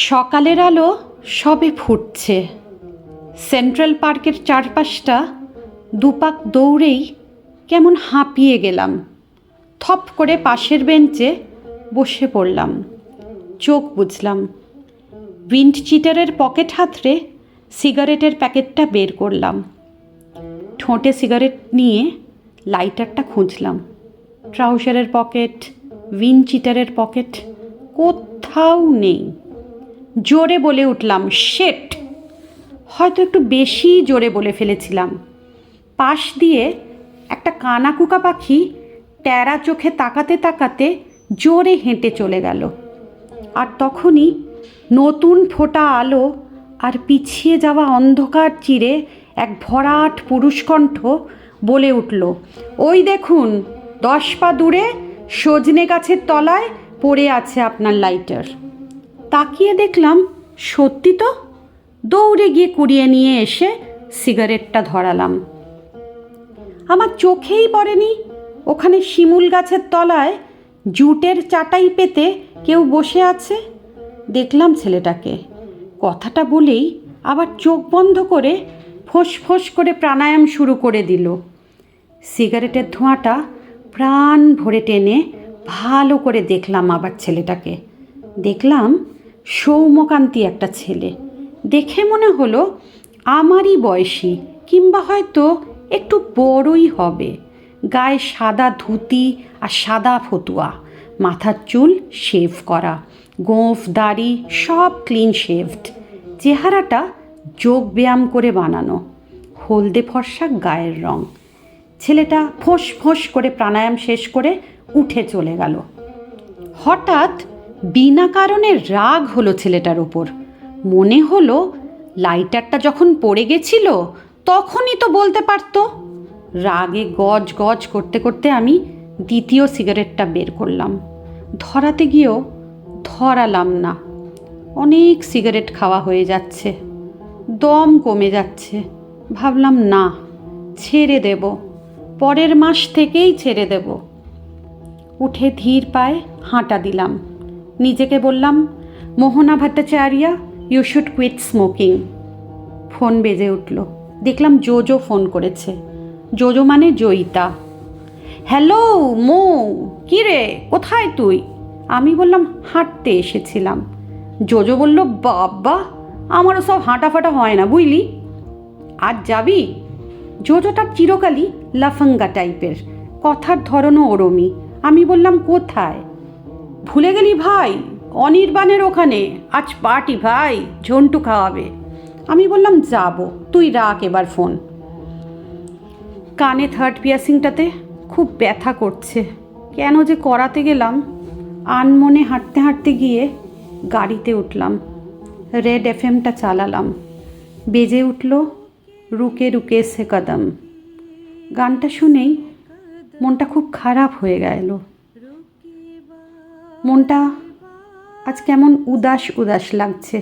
সকালের আলো সবে ফুটছে। সেন্ট্রাল পার্কের চারপাশটা দুপাক দৌড়েই কেমন হাঁপিয়ে গেলাম। থপ করে পাশের বেঞ্চে বসে পড়লাম। চোখ বুজলাম। উইন্ড চিটারের পকেট হাতড়ে সিগারেটের প্যাকেটটা বের করলাম। ঠোঁটে সিগারেট নিয়ে লাইটারটা খুঁজলাম। ট্রাউজারের পকেট, উইন্ড চিটারের পকেট, কোথাও নেই। জোরে বলে উঠলাম, শেট! হয়তো একটু বেশি জোরে বলে ফেলেছিলাম। পাশ দিয়ে একটা কানাকুকা পাখি ট্যারা চোখে তাকাতে তাকাতে জোরে হেঁটে চলে গেল। আর তখনই নতুন ফোটা আলো আর পিছিয়ে যাওয়া অন্ধকার চিরে এক ভরাট পুরুষকণ্ঠ বলে উঠল, ওই দেখুন 10 পা দূরে সজনে গাছের তলায় পড়ে আছে আপনার লাইটার। তাকিয়ে দেখলাম সত্যি তো। দৌড়ে গিয়ে কুড়িয়ে নিয়ে এসে সিগারেটটা ধরালাম। আমার চোখেই পড়েনি ওখানে শিমুল গাছের তলায় জুটের চাটাই পেতে কেউ বসে আছে। দেখলাম ছেলেটাকে। কথাটা বলেই আবার চোখ বন্ধ করে ফোঁস করে প্রাণায়াম শুরু করে দিল। সিগারেটের ধোঁয়াটা প্রাণ ভরে টেনে ভালো করে দেখলাম আবার ছেলেটাকে। দেখলাম সৌম্যকান্তি একটা ছেলে। দেখে মনে হলো আমারই বয়সী, কিংবা হয়তো একটু বড়ই হবে। গায়ে সাদা ধুতি আর সাদা ফতুয়া, মাথার চুল শেভ করা, গোঁফ দাড়ি সব ক্লিন শেভড। চেহারাটা যোগ ব্যায়াম করে বানানো, হলদে ফর্সা গায়ের রং। ছেলেটা ফোঁস করে প্রাণায়াম শেষ করে উঠে চলে গেল। হঠাৎ বিনা কারণে রাগ হলো ছেলেটার ওপর। মনে হলো লাইটারটা যখন পড়ে গেছিল তখনই তো বলতে পারতো। রাগে গজ করতে করতে আমি দ্বিতীয় সিগারেটটা বের করলাম। ধরাতে গিয়েও ধরালাম না। অনেক সিগারেট খাওয়া হয়ে যাচ্ছে, দম কমে যাচ্ছে। ভাবলাম না, ছেড়ে দেব, পরের মাস থেকেই ছেড়ে দেব। উঠে ধীর পায়ে হাঁটা দিলাম। নিজেকে বললাম, Mohana Bhattacharya, you should quit smoking. Phone বেজে উঠল। দেখলাম জোজো ফোন করেছে। জোজো মানে জয়িতা। হ্যালো মো, কী রে, কোথায় তুই? আমি বললাম, হাঁটতে এসেছিলাম। জোজো বলল, বাবা, আমারও সব হাঁটাফাটা হয় না বুঝলি। আজ যাবি? জোজোটার চিরকালই লাফাঙ্গা টাইপের, কথার ধরনও ওরমই। আমি বললাম, কোথায়? ভুলে গেলি ভাই, অনির্বাণের ওখানে আজ পার্টি ভাই, ঝন্টু খাওয়াবে। আমি বললাম, যাব, তুই রাখ এবার ফোন। কানে থার্ড পিয়াসিংটাতে খুব ব্যথা করছে। কেন যে করাতে গেলাম। আনমনে হাঁটতে হাঁটতে গিয়ে গাড়িতে উঠলাম। রেড এফএমটা চালালাম। বেজে উঠল রুকে রুকে সে কদম। গানটা শুনেই মনটা খুব খারাপ হয়ে গেল। মনটা আজ কেমন উদাস উদাস লাগছে।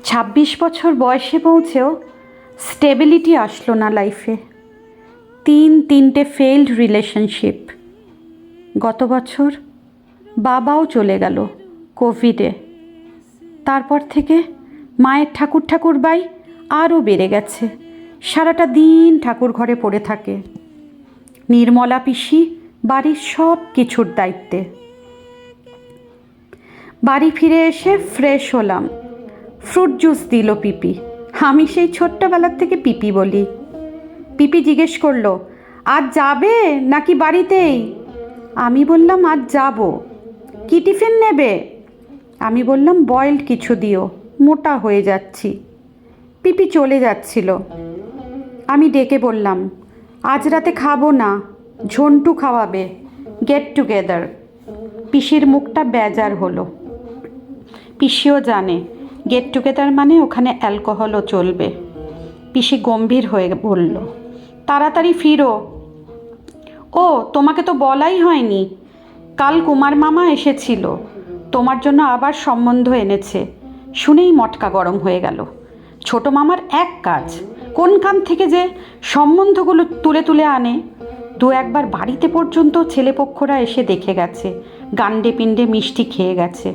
26 বছর বয়সে পৌঁছেও স্টেবিলিটি আসলো না লাইফে। 3 ফেইল্ড রিলেশনশিপ। গত বছর বাবাও চলে গেল কোভিডে। তারপর থেকে মায়ের ঠাকুরবাই আরও বেড়ে গেছে। সারাটা দিন ঠাকুর ঘরে পড়ে থাকে। নির্মলা পিসি বাড়ির সব কিছুর দায়িত্বে। বাড়ি ফিরে এসে ফ্রেশ হলাম। ফ্রুট জুস দিল পিপি। আমি সেই ছোট্টবেলার থেকে পিপি বলি। পিপি জিজ্ঞেস করলো, আজ যাবে নাকি বাড়িতেই? আমি বললাম, আজ যাব। কি টিফিন নেবে? আমি বললাম, বয়েলড কিছু দিও, মোটা হয়ে যাচ্ছি। পিপি চলে যাচ্ছিল। আমি ডেকে বললাম, আজ রাতে খাবো না, ঝন্টু খাওয়াবে, গেট টুগেদার। পিসির মুখটা বেজার হলো। পিসিও জানে গেট টুগেদার মানে ওখানে অ্যালকোহলও চলবে। পিসি গম্ভীর হয়ে বলল, তাড়াতাড়ি ফিরো। ও, তোমাকে তো বলাই হয়নি। কাল কুমার মামা এসেছিল, তোমার জন্য আবার সম্বন্ধ এনেছে। শুনেই মটকা গরম হয়ে গেল। ছোট মামার এক কাজ, কোন কান থেকে যে সম্বন্ধগুলো তুলে আনে। দু একবার বাড়িতে পর্যন্ত ছেলেপক্ষরা এসে দেখে গেছে, গান্ডে পিণ্ডে মিষ্টি খেয়ে গেছে।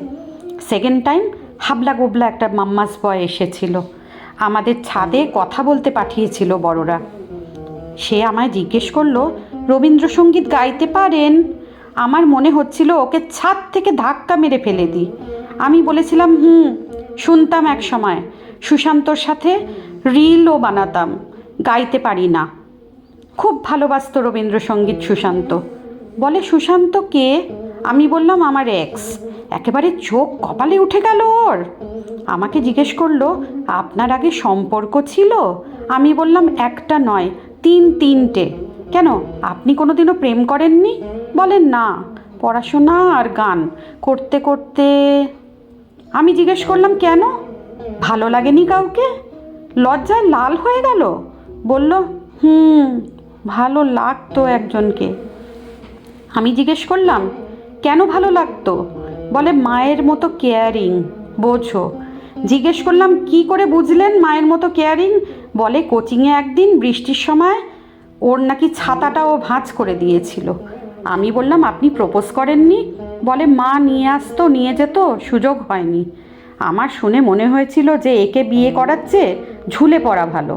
সেকেন্ড টাইম হাবলা গোবলা একটা মাম্মাস বয় এসেছিল, আমাদের ছাদে কথা বলতে পাঠিয়েছিল বড়রা। সে আমায় জিজ্ঞেস করলো, রবীন্দ্রসঙ্গীত গাইতে পারেন? আমার মনে হচ্ছিল ওকে ছাদ থেকে ধাক্কা মেরে ফেলে দিই। আমি বলেছিলাম শুনতাম এক সময়, সুশান্তর সাথে রিলও বানাতাম, গাইতে পারি না। খুব ভালোবাসত রবীন্দ্রসঙ্গীত সুশান্ত। বলে, সুশান্ত কে? আমি বললাম, আমার এক্স। একেবারে চোখ কপালে উঠে গেল ওর। আমাকে জিজ্ঞেস করলো, আপনার আগে সম্পর্ক ছিল? আমি বললাম, একটা নয়, তিনটে। কেন, আপনি কোনোদিনও প্রেম করেননি? বলেন, না, পড়াশোনা আর গান করতে করতে। আমি জিজ্ঞেস করলাম, কেন? ভালো লাগেনি কাউকে? লজ্জায় লাল হয়ে গেল। বলল, ভালো লাগতো একজনকে। আমি জিজ্ঞেস করলাম, কেন ভালো লাগতো? বলে, মায়ের মতো কেয়ারিং, বোঝো। জিজ্ঞেস করলাম, কি করে বুঝলেন মায়ের মতো কেয়ারিং? বলে, কোচিংয়ে একদিন বৃষ্টির সময় ওর নাকি ছাতাটাও ভাঁজ করে দিয়েছিল। আমি বললাম, আপনি প্রপোজ করেননি? বলে, মা নিয়ে আসতো, নিয়ে যেত, সুযোগ হয়নি। আমার শুনে মনে হয়েছিল যে একে বিয়ে করাচ্ছে ঝুলে পড়া ভালো।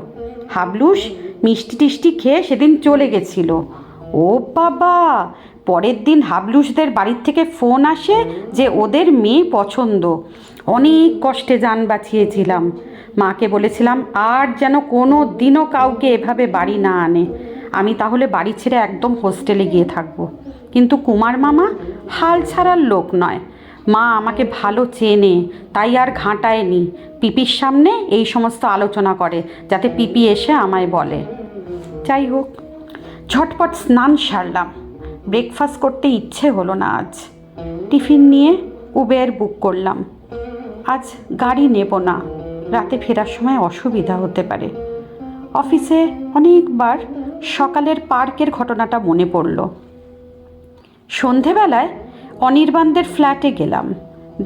হাবলুস মিষ্টি টিষ্টি খেয়ে সেদিন চলে গেছিল। ও বাবা, পরের দিন হাবলুসদের বাড়ির থেকে ফোন আসে যে ওদের মেয়ে পছন্দ। অনেক কষ্টে জান বাঁচিয়েছিলাম। মাকে বলেছিলাম আর যেন কোনো দিনও কাউকে এভাবে বাড়ি না আনে। আমি তাহলে বাড়ি ছেড়ে একদম হোস্টেলে গিয়ে থাকবো। কিন্তু কুমার মামা হাল ছাড়ার লোক নয়। মা আমাকে ভালো চেনে, তাই আর ঘাঁটায়নি। পিপির সামনে এই সমস্ত আলোচনা করে যাতে পিপি এসে আমায় বলে। যাই হোক, ঝটপট স্নান সারলাম। ব্রেকফাস্ট করতে ইচ্ছে হলো না আজ। টিফিন নিয়ে উবের বুক করলাম। আজ গাড়ি নেব না, রাতে ফেরার সময় অসুবিধা হতে পারে। অফিসে অনেকবার সকালের পার্কের ঘটনাটা মনে পড়ল। সন্ধেবেলায় অনির্বাণদের ফ্ল্যাটে গেলাম।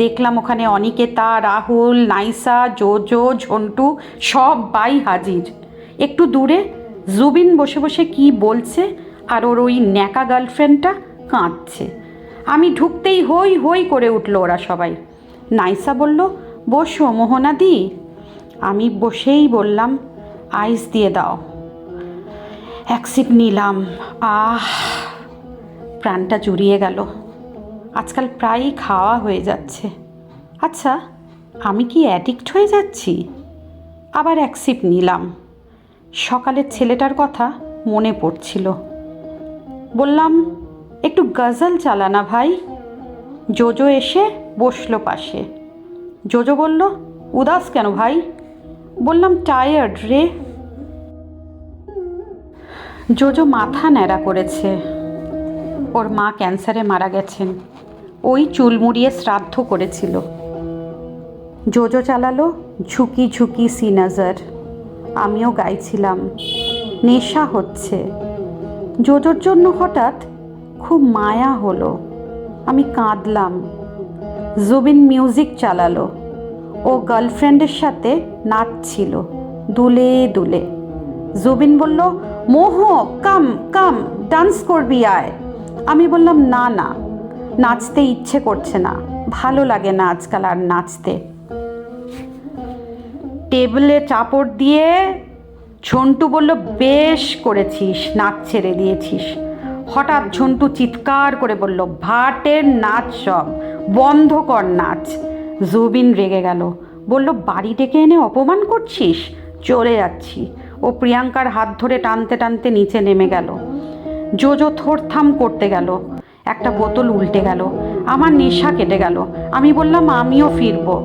দেখলাম ওখানে অনিকেতা, রাহুল, নাইসা, জোজো, ঝন্টু সব বাই হাজির। একটু দূরে জুবিন বসে বসে কি বলছে, আর ওর ওই ন্যাকা গার্লফ্রেন্ডটা কাঁদছে। আমি ঢুকতেই হই হই করে উঠল ওরা সবাই। নাইসা বলল, বসো মোহনাদি। আমি বসেই বললাম, আইস দিয়ে দাও। এক সিপ নিলাম। প্রাণটা জুড়িয়ে গেল। আজকাল প্রায়ই খাওয়া হয়ে যাচ্ছে। আচ্ছা, আমি কি অ্যাডিক্ট হয়ে যাচ্ছি? আবার এক সিপ নিলাম। সকালের ছেলেটার কথা মনে পড়ছিল। বললাম, একটু গজল চালানা ভাই। জোজো এসে বসলো পাশে। জোজো বলল, উদাস কেন ভাই? বললাম, টায়ার্ড রে। জোজো মাথা ন্যাড়া করেছে। ওর মা ক্যান্সারে মারা গেছেন, ওই চুল মুড়িয়ে শ্রাদ্ধ করেছিল। জোজো চালালো ঝুঁকি ঝুঁকি সি নজর। আমিও গাইছিলাম। নেশা হচ্ছে। জোজোর জন্য হঠাৎ খুব মায়া হলো। আমি কাঁদলাম। জুবিন মিউজিক চালালো। ও গার্লফ্রেন্ডের সাথে নাচছিল দুলে দুলে। জুবিন বলল, মোহ কাম কাম, ডান্স করবি আয়। আমি বললাম, না না, নাচতে ইচ্ছে করছে না, ভালো লাগে না আজকাল আর নাচতে। টেবিলে চাপড় দিয়ে ঝন্টু বলল, বেশ করেছিস, নাচ ছেড়ে দিয়েছিস। হঠাৎ ঝন্টু চিৎকার করে বলল, ভাটের নাচ সব, বন্ধ কর নাচ। জুবিন রেগে গেল, বলল, বাড়ি ডেকে এনে অপমান করছিস, চলে যাচ্ছি। ও প্রিয়াঙ্কার হাত ধরে টানতে টানতে নিচে নেমে গেল। জোজো থরথাম করতে গেল। একটা বোতল উল্টে গেল। আমার নেশা কেটে গেল। আমি বললাম, আমিও ফিরবো।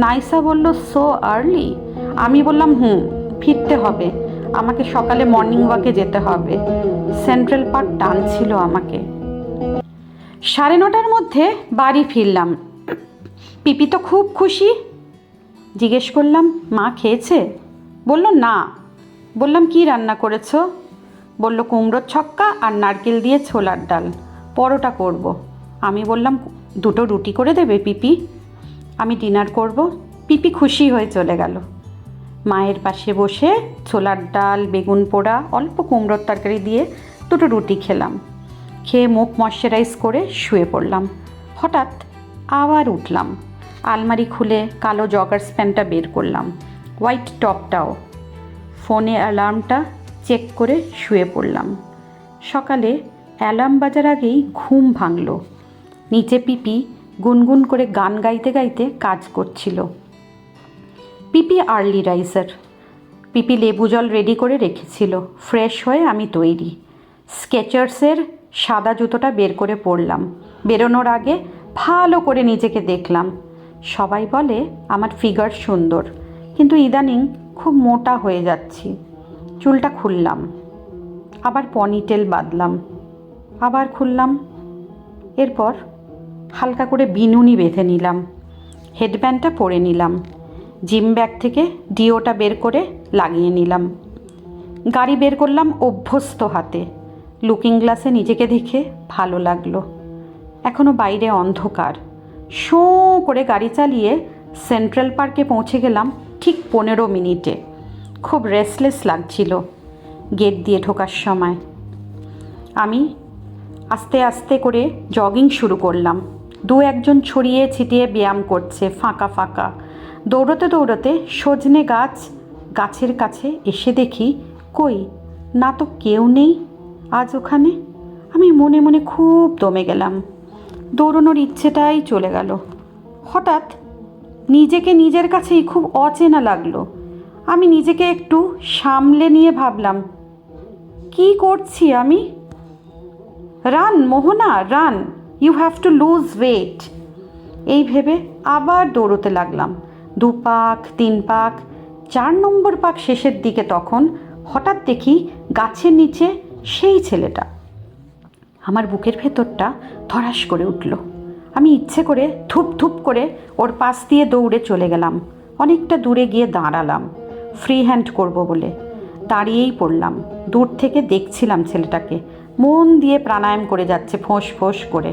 নাইসা বলল, সো আর্লি। আমি বললাম, ফিরতে হবে, আমাকে সকালে মর্নিং ওয়াকে যেতে হবে। সেন্ট্রাল পার্ক টানছিল আমাকে। 9:30টার মধ্যে বাড়ি ফিরলাম। পিপি তো খুব খুশি। জিজ্ঞেস করলাম, মা খেয়েছে? বলল, না। বললাম, কি রান্না করেছো? বলল, কুমড়োর ছক্কা আর নারকেল দিয়ে ছোলার ডাল, পরোটা করব। আমি বললাম, 2টো রুটি করে দেবে পিপি? আমি ডিনার করব। পিপি খুশি হয়ে চলে গেল। মায়ের পাশে বসে ছোলার ডাল, বেগুন পোড়া, অল্প কুমড়োর তরকারি দিয়ে দুটো রুটি খেলাম, খেয়ে মুখ ময়শ্চারাইজ করে শুয়ে পড়লাম। হঠাৎ আবার উঠলাম, আলমারি খুলে কালো জগার্স প্যান্টটা বের করলাম, হোয়াইট টপটাও। ফোনে অ্যালার্মটা চেক করে শুয়ে পড়লাম। সকালে অ্যালার্ম বাজার আগেই ঘুম ভাঙল। নিচে পিপি গুনগুন করে গান গাইতে গাইতে কাজ করছিল। পিপি আর্লি রাইজার। পিপি লেবু জল রেডি করে রেখেছিল। ফ্রেশ হয়ে আমি তৈরি। স্কেচার্সের সাদা জুতোটা বের করে পরলাম। বেরোনোর আগে ভালো করে নিজেকে দেখলাম। সবাই বলে আমার ফিগার সুন্দর, কিন্তু ইদানিং খুব মোটা হয়ে যাচ্ছি। চুলটা খুললাম, আবার পনিটেল বাঁধলাম, আবার খুললাম। এরপর হালকা করে বিনুনি বেঁধে নিলাম, হেডব্যান্ডটা পরে নিলাম। জিম ব্যাগ থেকে ডিওটা বের করে লাগিয়ে নিলাম। গাড়ি বের করলাম অভ্যস্ত হাতে। লুকিং গ্লাসে নিজেকে দেখে ভালো লাগলো। এখনও বাইরে অন্ধকার। শোঁ করে গাড়ি চালিয়ে সেন্ট্রাল পার্কে পৌঁছে গেলাম ঠিক 15 মিনিটে। খুব রেস্টলেস লাগছিল গেট দিয়ে ঢোকার সময়। আমি আস্তে আস্তে করে জগিং শুরু করলাম। দু একজন ছড়িয়ে ছিটিয়ে ব্যায়াম করছে ফাঁকা ফাঁকা। দৌড়তে দৌড়তে সজনে গাছের কাছে এসে দেখি কই না তো কেউ নেই আজ ওখানে। আমি মনে মনে খুব দমে গেলাম। দৌড়ানোর ইচ্ছেটাই চলে গেল। হঠাৎ নিজেকে নিজের কাছেই খুব অচেনা লাগলো। আমি নিজেকে একটু সামলে নিয়ে ভাবলাম, কি করছি আমি? Run Mohona run, you have to lose weight. এই ভেবে আবার দৌড়তে লাগলাম। 2 পাক 3 পাক, 4 নম্বর পাক শেষের দিকে তখন হঠাৎ দেখি গাছের নিচে সেই ছেলেটা। আমার বুকের ভেতরটা ধড়াস করে উঠল। আমি ইচ্ছে করে ধুপ ধুপ করে ওর পাশ দিয়ে দৌড়ে চলে গেলাম। অনেকটা দূরে গিয়ে দাঁড়ালাম ফ্রি হ্যান্ড করব বলে। দাঁড়িয়েই পড়লাম। দূর থেকে দেখছিলাম ছেলেটাকে, মন দিয়ে প্রাণায়াম করে যাচ্ছে ফোঁস ফোঁস করে।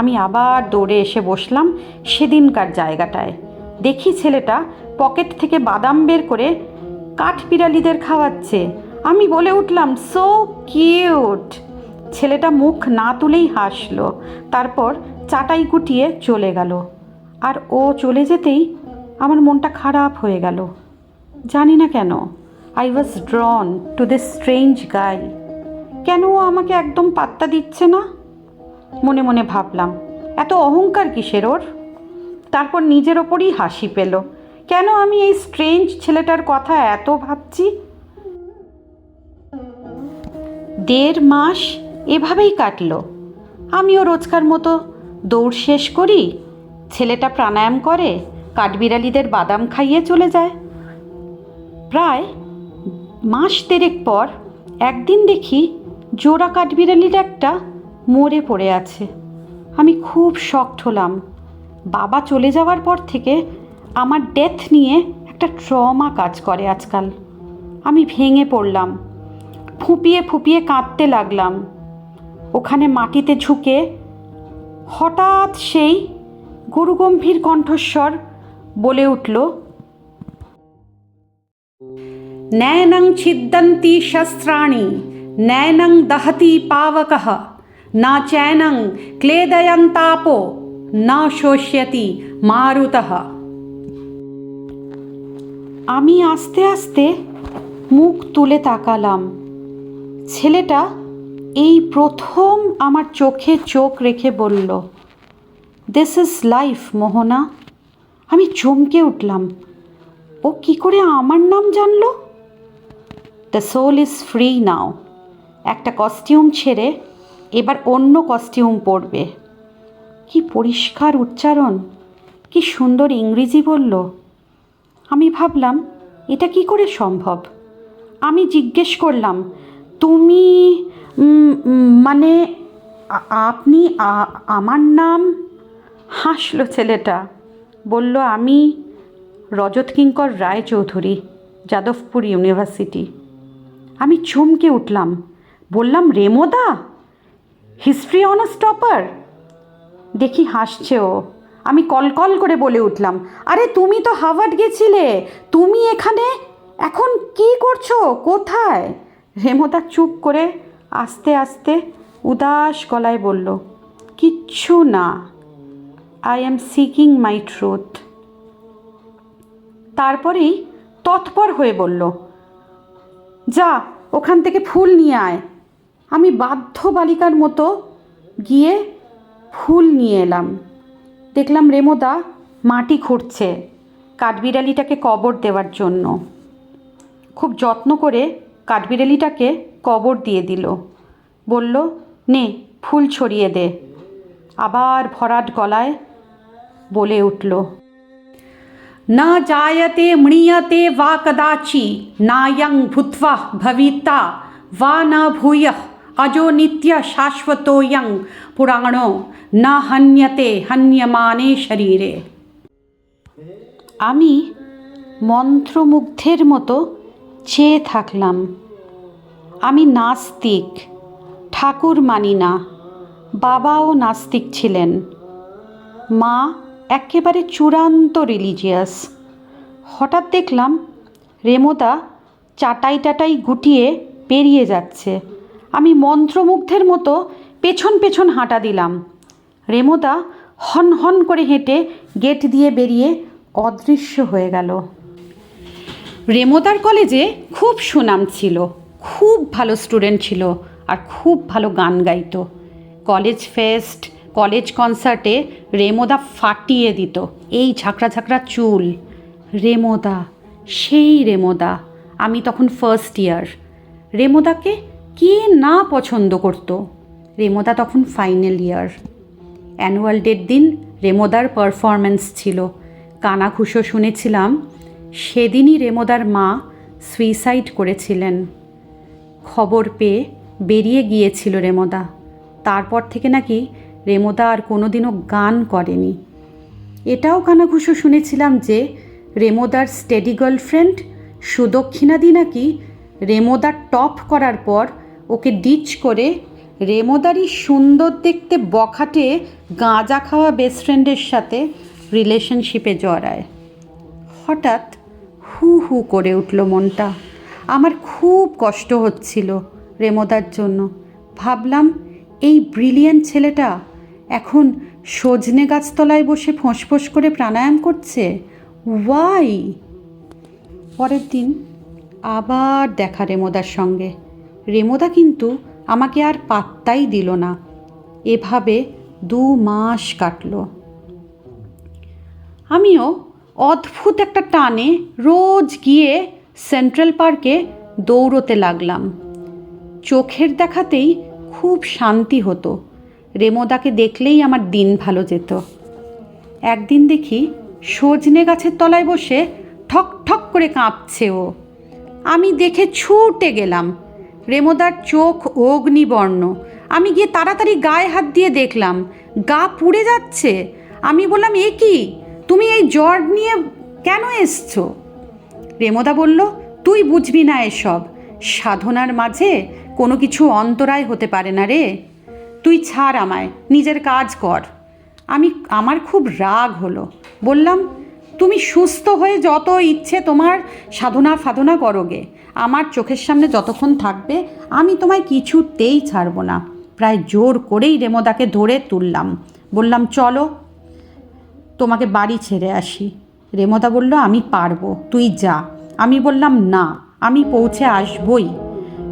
আমি আবার দৌড়ে এসে বসলাম সেদিনকার জায়গাটায়। দেখি ছেলেটা পকেট থেকে বাদাম বের করে কাঠবিড়ালিদের খাওয়াচ্ছে। আমি বলে উঠলাম, সো কিউট। ছেলেটা মুখ না তুলেই হাসলো, তারপর চাটাই গুটিয়ে চলে গেল। আর ও চলে যেতেই আমার মনটা খারাপ হয়ে গেল। জানি না কেন, I was drawn to this strange guy. কেন ও আমাকে একদম পাত্তা দিচ্ছে না? মনে মনে ভাবলাম, এত অহংকার কিসের ওর? তারপর নিজের ওপরই হাসি পেল। কেন আমি এই স্ট্রেঞ্জ ছেলেটার কথা এত ভাবছি? 1.5 মাস এভাবেই কাটলো। আমিও রোজকার মতো দৌড় শেষ করি, ছেলেটা প্রাণায়াম করে, কাঠবিড়ালিদের বাদাম খাইয়ে চলে যায়। প্রায় 1.5 মাস পর একদিন দেখি জোড়া কাঠবিড়ালির একটা মরে পড়ে আছে। আমি খুব শকড হলাম। বাবা চলে যাওয়ার পর থেকে আমার ডেথ নিয়ে একটা ট্রমা কাজ করে আজকাল। আমি ভেঙে পড়লাম, ফুঁপিয়ে ফুঁপিয়ে কাঁদতে লাগলাম। ওখানে মাটিতে ঝুঁকে হঠাৎ সেই গুরুগম্ভীর কণ্ঠস্বর বলে উঠল, নয়নং ছিদ্যন্তি শস্ত্রাণি নয়নং দহতি পাবকঃ না চৈনং ক্লেদয়ন্তাপো না শোষ্যতি মারুতঃ। আমি আস্তে আস্তে মুখ তুলে তাকালাম। ছেলেটা এই প্রথম আমার চোখে চোখ রেখে বলল, দিস ইজ লাইফ মোহনা। আমি চমকে উঠলাম। ও কি করে আমার নাম জানলো? The soul is free now. একটা কস্টিউম ছেড়ে এবার অন্য কস্টিউম পরবে। কি পরিষ্কার উচ্চারণ, কি সুন্দর ইংরেজি বলল। আমি ভাবলাম, এটা কি করে সম্ভব? আমি জিজ্ঞেস করলাম, তুমি মানে আপনি আমার নাম? হাসলো ছেলেটা, বলল, আমি রজত কিঙ্কর রায়চৌধুরী, যাদবপুর ইউনিভার্সিটি। আমি চমকে উঠলাম, বললাম, রেমোদা, হিস্ট্রি অনার্স টপার। দেখি হাসছে ও। আমি কলকল করে বলে উঠলাম, আরে তুমি তো হার্ভার্ড গেছিলে, তুমি এখানে এখন কি করছো, কোথায়? রেমোদা চুপ করে আস্তে আস্তে উদাস গলায় বলল, কিচ্ছু না, I am seeking my truth. তারপরেই তৎপর হয়ে বলল, যা ওখান থেকে ফুল নিয়ে আয়। আমি বাধ্য বালিকার মতো গিয়ে ফুল নিয়ে এলাম। দেখলাম রেমোদা মাটি খুঁড়ছে কাঠবিড়ালিটাকে কবর দেওয়ার জন্য। খুব যত্ন করে কাঠবিড়ালিটাকে কবর দিয়ে দিল। বলল, নে ফুল ছড়িয়ে দে। আবার ভরাট গলায় বলে উঠল, না জায়তে মৃয়তে বা কদাচি নায়ং ভূত্বা ভবিতা বা না ভূয়ঃ অজো নিত্য শাশ্বতোয়ং পুরাণো না হন্যতে হন্যমানে শরীরে। আমি মন্ত্রমুগ্ধের মতো চেয়ে থাকলাম। আমি নাস্তিক, ঠাকুর মানি না, বাবাও নাস্তিক ছিলেন, মা একেবারে চূড়ান্ত রিলিজিয়াস। হঠাৎ দেখলাম রেমোদা চাটাই টাটাই গুটিয়ে বেরিয়ে যাচ্ছে। আমি মন্ত্রমুগ্ধের মতো পেছন পেছন হাঁটা দিলাম। রেমোদা হন হন করে হেঁটে গেট দিয়ে বেরিয়ে অদৃশ্য হয়ে গেল। রেমোদার কলেজে খুব সুনাম ছিল, খুব ভালো স্টুডেন্ট ছিল আর খুব ভালো গান গাইতো। কলেজ ফেস্ট, কলেজ কনসার্টে রেমোদা ফাটিয়ে দিত। এই ঝাঁকড়া ঝাঁকড়া চুল, রেমোদা, সেই রেমোদা। আমি তখন ফার্স্ট ইয়ার। রেমোদাকে কে না পছন্দ করতো? রেমোদা তখন ফাইনাল ইয়ার। অ্যানুয়াল ডের দিন রেমোদার পারফরম্যান্স ছিল। কানাঘুষো শুনেছিলাম সেদিনই রেমোদার মা সুইসাইড করেছিলেন। খবর পেয়ে বেরিয়ে গিয়েছিল রেমোদা। তারপর থেকে নাকি রেমোদা আর কোনোদিনও গান করেনি। এটাও কানাঘুষো শুনেছিলাম যে রেমোদার স্টেডি গার্লফ্রেন্ড সুদক্ষিণাদি নাকি রেমোদা টপ করার পর ওকে ডিচ করে রেমোদারই সুন্দর দেখতে বখাটে গাঁজা খাওয়া বেস্ট ফ্রেন্ডের সাথে রিলেশনশিপে জড়ায়। হঠাৎ হু হু করে উঠল মনটা। আমার খুব কষ্ট হচ্ছিল রেমোদার জন্য। ভাবলাম, এই ব্রিলিয়ান্ট ছেলেটা এখন সজনে গাছতলায় বসে ফোঁস করে প্রাণায়াম করছে। ওয়াই? পরের দিন আবার দেখা রেমোদার সঙ্গে। রেমোদা কিন্তু আমাকে আর পাত্তাই দিল না। এভাবে 2 মাস কাটল। আমিও অদ্ভুত একটা টানে রোজ গিয়ে সেন্ট্রাল পার্কে দৌড়তে লাগলাম। চোখের দেখাতেই খুব শান্তি হতো। রেমোদাকে দেখলেই আমার দিন ভালো যেত। একদিন দেখি সজনে গাছের তলায় বসে ঠক ঠক করে কাঁপছে ও। আমি দেখে ছুটে গেলাম। রেমোদার চোখ অগ্নিবর্ণ। আমি গিয়ে তাড়াতাড়ি গায়ে হাত দিয়ে দেখলাম গা পুড়ে যাচ্ছে। আমি বললাম, এ কি, তুমি এই জ্বর নিয়ে কেন এসছো? রেমোদা বলল, তুই বুঝবি না এসব। সাধনার মাঝে কোনো কিছু অন্তরায় হতে পারে না রে। তুই ছাড় আমায়, নিজের কাজ কর। আমার খুব রাগ হলো। বললাম, তুমি সুস্থ হয়ে যত ইচ্ছে তোমার সাধনা ফাধনা করোগে, আমার চোখের সামনে যতক্ষণ থাকবে আমি তোমায় কিছুতেই ছাড়ব না। প্রায় জোর করেই রেমোদাকে ধরে তুললাম। বললাম, চলো তোমাকে বাড়ি ছেড়ে আসি। রেমোদা বলল, আমি পারবো, তুই যা। আমি বললাম, না, আমি পৌঁছে আসবই।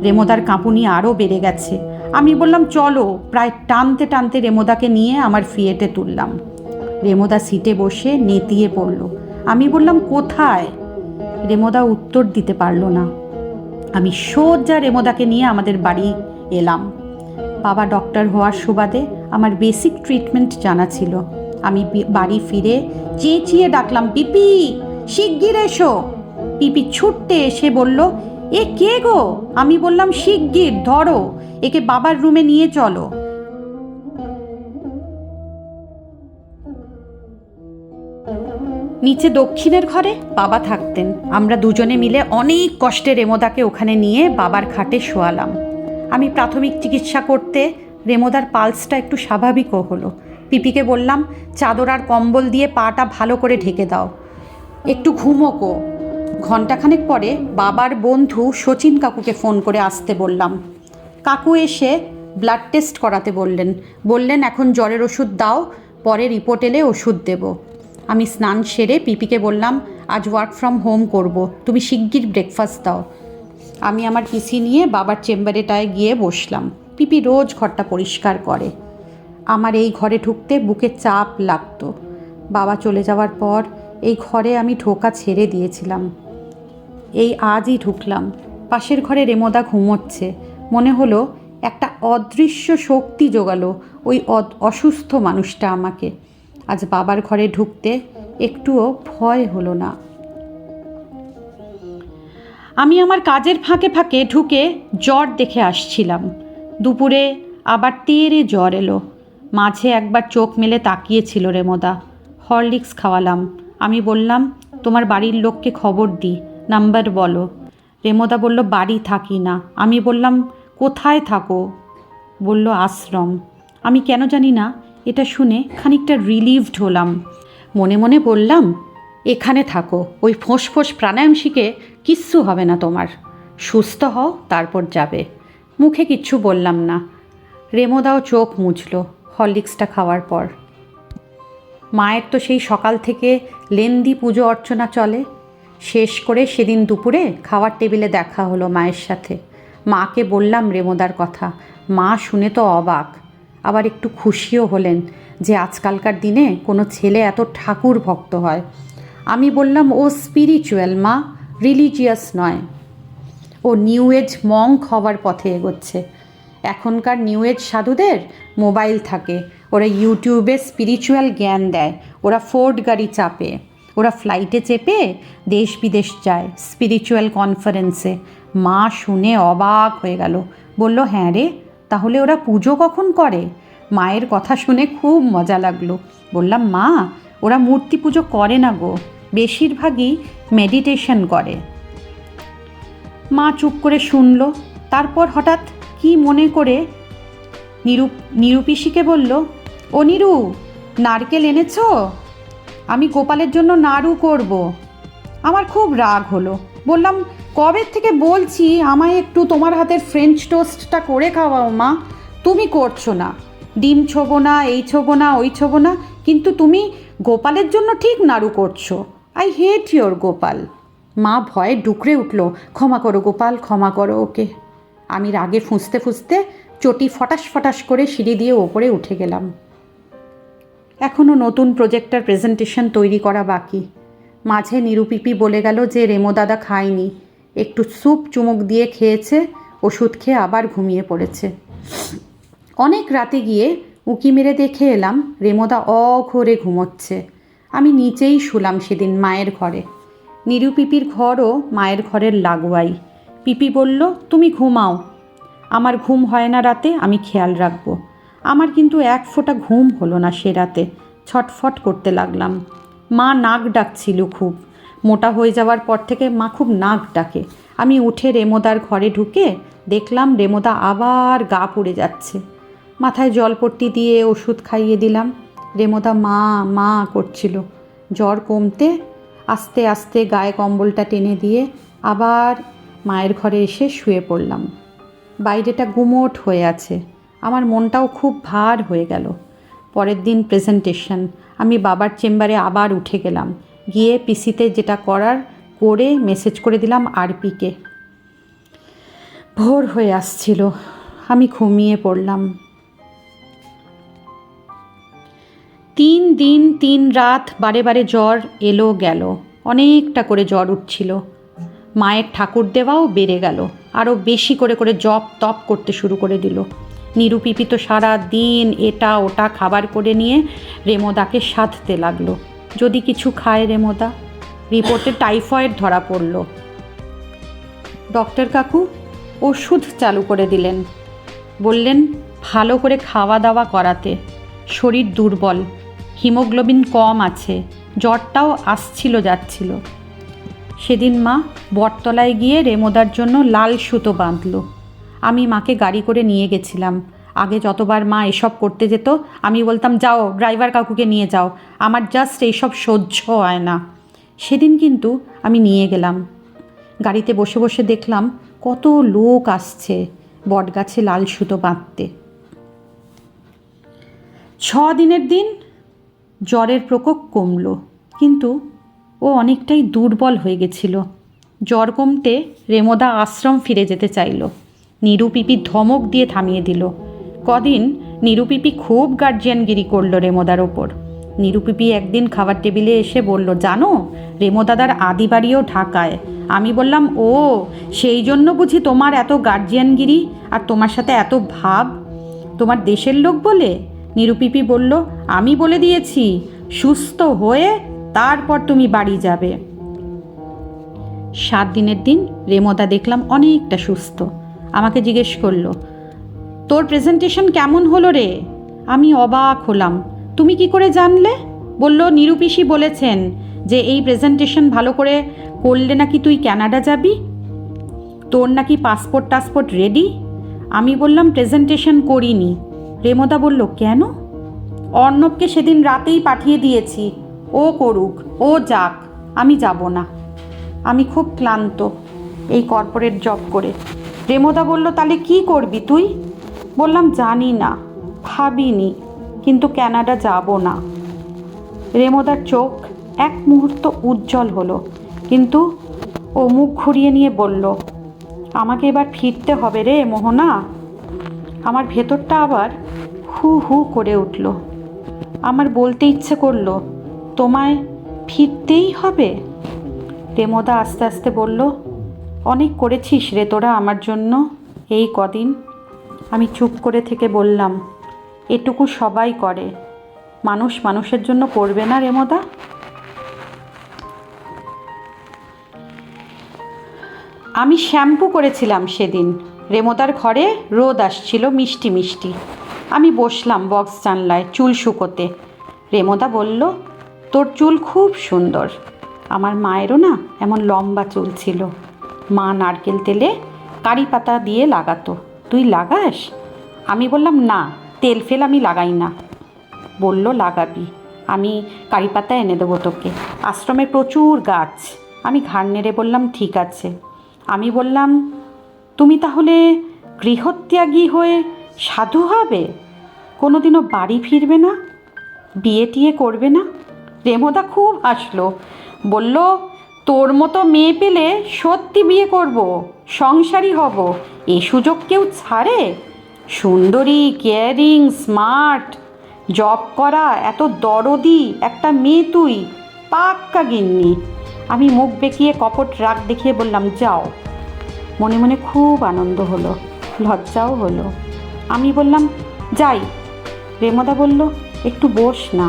রেমোদার কাঁপুনি আরও বেড়ে গেছে। আমি বললাম, চলো। প্রায় টানতে টানতে রেমোদাকে নিয়ে আমার ফিয়েটে তুললাম। রেমোদা সিটে বসে নেতিয়ে পড়ল। আমি বললাম, কোথায়? রেমোদা উত্তর দিতে পারল না। আমি সোজা রেমোদাকে নিয়ে আমাদের বাড়ি এলাম। বাবা ডক্টর হওয়ার সুবাদে আমার বেসিক ট্রিটমেন্ট জানা ছিল। আমি বাড়ি ফিরে চেঁচিয়ে ডাকলাম, পিপি, শিগগির এসো। পিপি ছুটতে এসে বলল, এ কে গো? আমি বললাম, শিগগির ধরো, একে বাবার রুমে নিয়ে চলো। নিচে দক্ষিণের ঘরে বাবা থাকতেন। আমরা দুজনে মিলে অনেক কষ্টে রেমোদাকে ওখানে নিয়ে বাবার খাটে শোয়ালাম। আমি প্রাথমিক চিকিৎসা করতে রেমোদার পালসটা একটু স্বাভাবিকও হলো। পিপিকে বললাম, চাদর আর কম্বল দিয়ে পাটা ভালো করে ঢেকে দাও, একটু ঘুমোকো। ঘণ্টাখানেক পরে বাবার বন্ধু শচীন কাকুকে ফোন করে আসতে বললাম। কাকু এসে ব্লাড টেস্ট করাতে বললেন এখন জ্বরের ওষুধ দাও, পরে রিপোর্ট এলে ওষুধ দেব। আমি স্নান সেরে পিপিকে বললাম আজ ওয়ার্ক ফ্রম হোম করব, তুমি শিগগির ব্রেকফাস্ট দাও। আমি আমার পিসি নিয়ে বাবার চেম্বারেটায় গিয়ে বসলাম। পিপি রোজ ঘরটা পরিষ্কার করে। আমার এই ঘরে ঢুকতে বুকে চাপ লাগতো। বাবা চলে যাওয়ার পর এই ঘরে আমি ঢোকা ছেড়ে দিয়েছিলাম। এই আজই ঢুকলাম। পাশের ঘরে রেমোদা ঘুমোচ্ছে। মনে হলো একটা অদৃশ্য শক্তি জোগালো ওই অসুস্থ মানুষটা আমাকে। আজ বাবার ঘরে ঢুকতে একটুও ভয় হলো না। আমি আমার কাজের ফাঁকে ফাঁকে ঢুকে জ্বর দেখে আসছিলাম। দুপুরে আবার তেড়ে জ্বর এলো। মাঝে একবার চোখ মেলে তাকিয়েছিল রেমোদা। হরলিক্স খাওয়ালাম। আমি বললাম তোমার বাড়ির লোককে খবর দিই, নাম্বার বলো। রেমোদা বলল বাড়ি থাকি না। আমি বললাম কোথায় থাকো? বলল আশ্রম। আমি কেন জানি না এটা শুনে খানিকটা রিলিভড হলাম। মনে মনে বললাম এখানে থাকো, ওই ফোঁস প্রাণায়াম শিখে কিচ্ছু হবে না তোমার, সুস্থ হও তারপর যাবে। মুখে কিচ্ছু বললাম না। রেমোদাও চোখ মুছল হরলিক্সটা খাওয়ার পর। মায়ের তো সেই সকাল থেকে লেন্দি পুজো অর্চনা চলে। শেষ করে সেদিন দুপুরে খাওয়ার টেবিলে দেখা হলো মায়ের সাথে। মাকে বললাম রেমোদার কথা। মা শুনে তো অবাক, আবার একটু খুশিও হলেন যে আজকালকার দিনে কোনো ছেলে এত ঠাকুর ভক্ত হয়। আমি বললাম ও স্পিরিচুয়াল মা, রিলিজিয়াস নয়। ও নিউ এজ মঙ্ক হওয়ার পথে এগোচ্ছে। এখনকার নিউ এজ সাধুদের মোবাইল থাকে, ওরা ইউটিউবে স্পিরিচুয়াল জ্ঞান দেয়। ওরা ফোর্ড গাড়ি চাপে, ওরা ফ্লাইটে চেপে দেশ বিদেশ যায় স্পিরিচুয়াল কনফারেন্সে। মা শুনে অবাক হয়ে গেল। বলল হ্যাঁ রে, তাহলে ওরা পুজো কখন করে? মায়ের কথা শুনে খুব মজা লাগলো। বললাম মা, ওরা মূর্তি পুজো করে না গো, বেশিরভাগই মেডিটেশন করে। মা চুপ করে শুনল। তারপর হঠাৎ কি মনে করে নিরুপিসিকে বলল, ও নিরু, নারকেল এনেছো? আমি গোপালের জন্য নাড়ু করব। আমার খুব রাগ হলো। বললাম কবে থেকে বলছি আমায় একটু তোমার হাতের ফ্রেঞ্চ টোস্টটা করে খাওয়াও মা, তুমি করছো না। ডিম ছোবো না, এই ছোবো না, ওই ছোবো না, কিন্তু তুমি গোপালের জন্য ঠিক নাড়ু করছো। I hate your Gopal. মা ভয়ে ডুকরে উঠল। ক্ষমা করো গোপাল, ক্ষমা করো ওকে। আমি রাগে ফুঁসতে ফুঁসতে চটি ফটাস করে সিঁড়ি দিয়ে ওপরে উঠে গেলাম। এখনও নতুন প্রজেক্টের প্রেজেন্টেশন তৈরি করা বাকি। মাঝে নিরুপিপি বলে গেল যে রেমো দাদা খায়নি, একটু স্যুপ চুমুক দিয়ে খেয়েছে, ওষুধ খেয়ে আবার ঘুমিয়ে পড়েছে। অনেক রাতে গিয়ে উঁকি মেরে দেখে এলাম রেমোদা অঘোরে ঘুমোচ্ছে। আমি নিচেই শুলাম সেদিন মায়ের ঘরে। নিরুপিপির ঘরও মায়ের ঘরের লাগোয়াই। পিপি বলল তুমি ঘুমাও, আমার ঘুম হয় না রাতে, আমি খেয়াল রাখবো। আমার কিন্তু এক ফোঁটা ঘুম হলো না সে রাতে। ছটফট করতে লাগলাম। মা নাক ডাকছিল খুব। মোটা হয়ে যাওয়ার পর থেকে মা খুব নাক ডাকে। আমি উঠে রেমোদার ঘরে ঢুকে দেখলাম রেমোদা আবার গা পুড়ে যাচ্ছে। মাথায় জলপট্টি দিয়ে ওষুধ খাইয়ে দিলাম। রেমোদা মা মা করছিল। জ্বর কমতে আস্তে আস্তে গায়ে কম্বলটা টেনে দিয়ে আবার মায়ের ঘরে এসে শুয়ে পড়লাম। বাইরেটা গুমোট হয়ে আছে। আমার মনটাও খুব ভার হয়ে গেল। পরের দিন প্রেজেন্টেশন। আমি বাবার চেম্বারে আবার উঠে গেলাম। গিয়ে পিসিতে যেটা করার করে মেসেজ করে দিলাম আরপিকে। ভোর হয়ে আসছিল। আমি ঘুমিয়ে পড়লাম। 3 দিন 3 রাত বারে বারে জ্বর এলো গেল। অনেকটা করে জ্বর উঠছিল। মায়ের ঠাকুর দেওয়াও বেড়ে গেল। আরও বেশি করে করে জপ তপ করতে শুরু করে দিল। নিরুপিপি তো সারা দিন এটা ওটা খাবার করে নিয়ে রেমোদাকে সাধতে লাগলো। যদি কিছু খায় রেমোদা। রিপোর্টে টাইফয়েড ধরা পড়ল। ডক্টর কাকু ওষুধ চালু করে দিলেন। বললেন ভালো করে খাওয়া দাওয়া করাতে। শরীর দুর্বল, হিমোগ্লোবিন কম আছে, জ্বরটাও আসছিল যাচ্ছিল। সেদিন মা বটতলায় গিয়ে রেমোদার জন্য লাল সুতো বাঁধল। আমি মাকে গাড়ি করে নিয়ে গেছিলাম। আগে যতবার মা এসব করতে যেত আমি বলতাম যাও ড্রাইভার কাকুকে নিয়ে যাও, আমার জাস্ট এইসব সহ্য হয় না। সেদিন কিন্তু আমি নিয়ে গেলাম। গাড়িতে বসে বসে দেখলাম কত লোক আসছে। বটগাছে লাল সুতো বাঁধতে। 6 দিনের দিন জ্বরের প্রকোপ কমল, কিন্তু ও অনেকটাই দুর্বল হয়ে গেছিল। জ্বর কমতে রেমোদা আশ্রম ফিরে যেতে চাইল। নিরুপিপি ধমক দিয়ে থামিয়ে দিল। কদিন নিরুপিপি খুব গার্জিয়ানগিরি করল রেমোদার ওপর। নিরুপিপি একদিন খাবার টেবিলে এসে বলল, জানো রেমোদাদার আদি বাড়িও ঢাকায়। আমি বললাম, ও সেই জন্য বুঝি তোমার এত গার্জিয়ানগিরি আর তোমার সাথে এত ভাব, তোমার দেশের লোক বলে? নিরুপিপি বলল, আমি বলে দিয়েছি সুস্থ হয়ে তারপর তুমি বাড়ি যাবে। 7 দিনের দিন রেমোদা দেখলাম অনেকটা সুস্থ। আমাকে জিজ্ঞেস করলো, তোর প্রেজেন্টেশন কেমন হলো রে? আমি অবাক হলাম। তুমি কি করে জানলে? বলল, নিরুপিসি বলেছেন যে এই প্রেজেন্টেশন ভালো করে করলে নাকি তুই কানাডা যাবি, তোর নাকি পাসপোর্ট রেডি। আমি বললাম, প্রেজেন্টেশন করিনি। রেমোদা বলল, কেন? অর্ণবকে সেদিন রাতেই পাঠিয়ে দিয়েছি, ও করুক, ও যাক, আমি যাব না। আমি খুব ক্লান্ত এই কর্পোরেট জব করে। রেমোদা বলল, তাহলে কি করবি তুই? বললাম, জানি না, ভাবিনি, কিন্তু কানাডা যাব না। রেমোদার চোখ এক মুহূর্ত উজ্জ্বল হলো, কিন্তু ও মুখ ঘুরিয়ে নিয়ে বলল, আমাকে এবার ফিরতে হবে রে মোহনা। আমার ভেতরটা আবার হু হু করে উঠল। আমার বলতে ইচ্ছে করলো, তোমায় ফিরতেই হবে। রেমোদা আস্তে আস্তে বলল, অনেক করেছিস রে তোরা আমার জন্য এই কদিন। আমি চুপ করে থেকে বললাম, এটুকু সবাই করে, মানুষ মানুষের জন্য করবে না রেমোদা? আমি শ্যাম্পু করেছিলাম সেদিন। রেমোদার ঘরে রোদ আসছিল মিষ্টি মিষ্টি। আমি বসলাম বক্স জানলায় চুল শুকোতে। রেমোদা বলল, তোর চুল খুব সুন্দর। আমার মায়েরও না এমন লম্বা চুল ছিল। মা নারকেল তেলে কারি পাতা দিয়ে লাগাতো, তুই লাগাস? আমি বললাম, না, তেল ফেল আমি লাগাই না। বলল, লাগাবি, আমি কারি পাতা এনে দেবো তোকে, আশ্রমে প্রচুর গাছ। আমি ঘাড় নেড়ে বললাম, ঠিক আছে। আমি বললাম, তুমি তাহলে গৃহত্যাগী হয়ে সাধু হবে? কোনোদিনও বাড়ি ফিরবে না? বিয়ে টিয়ে করবে না? রেমোদা খুব হাসলো, বলল, তোর মতো মেয়ে পেলে সত্যি বিয়ে করব, সংসারী হব। এ সুযোগ কেউ ছাড়ে? সুন্দরী, কেয়ারিং, স্মার্ট, জব করা, এত দরদি একটা মেয়ে তুই, পাক্কা গিন্নি। আমি মুখ বেঁকিয়ে কপট রাগ দেখিয়ে বললাম, যাও। মনে মনে খুব আনন্দ হলো, লজ্জাও হলো। আমি বললাম, যাই। রেমোদা বলল, একটু বস না।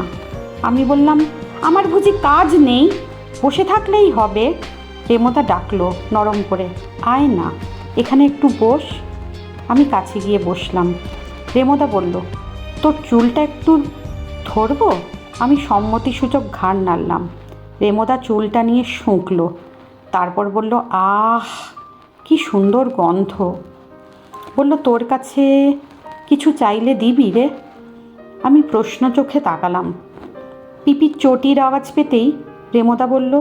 আমি বললাম, আমার বুঝি কাজ নেই, বসে থাকলেই হবে? রেমোদা ডাকলো নরম করে, আয় না, এখানে একটু বস। আমি কাছে গিয়ে বসলাম। রেমোদা বলল, তোর চুলটা একটু ধরবো? আমি সম্মতিসূচক ঘাড় নাড়লাম। রেমোদা চুলটা নিয়ে শুঁকলো, তারপর বলল, আহ কি সুন্দর গন্ধ। বলল, তোর কাছে কিছু চাইলে দিবি রে? আমি প্রশ্ন চোখে তাকালাম। পিপির চটির আওয়াজ পেতেই রেমোদা বলল,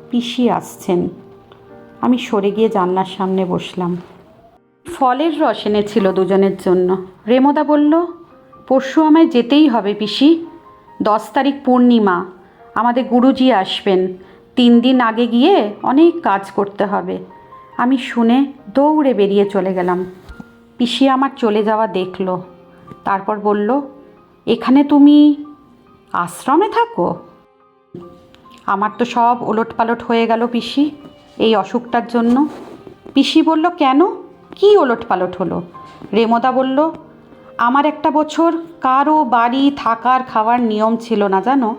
পিসি আসছেন। আমি সরে গিয়ে জানলার সামনে বসলাম। ফলের রস এনেছিল দুজনের জন্য। রেমোদা বলল, পরশু আমায় যেতেই হবে পিসি, 10 তারিখ পূর্ণিমা, আমাদের গুরুজি আসবেন। 3 দিন আগে গিয়ে অনেক কাজ করতে হবে। আমি শুনে দৌড়ে বেরিয়ে চলে গেলাম। পিসি আমার চলে যাওয়া দেখলো, তারপর বলল, এখানে তুমি আশ্রমে থাকো? আমার তো সব ওলটপালট হয়ে গেল পিসি এই অসুখটার জন্য। পিসি বলল, কেন, কি ওলটপালট হলো? রেমোদা বলল, আমার একটা বছর কারো বাড়ি থাকার খাওয়ার নিয়ম ছিল না জানো।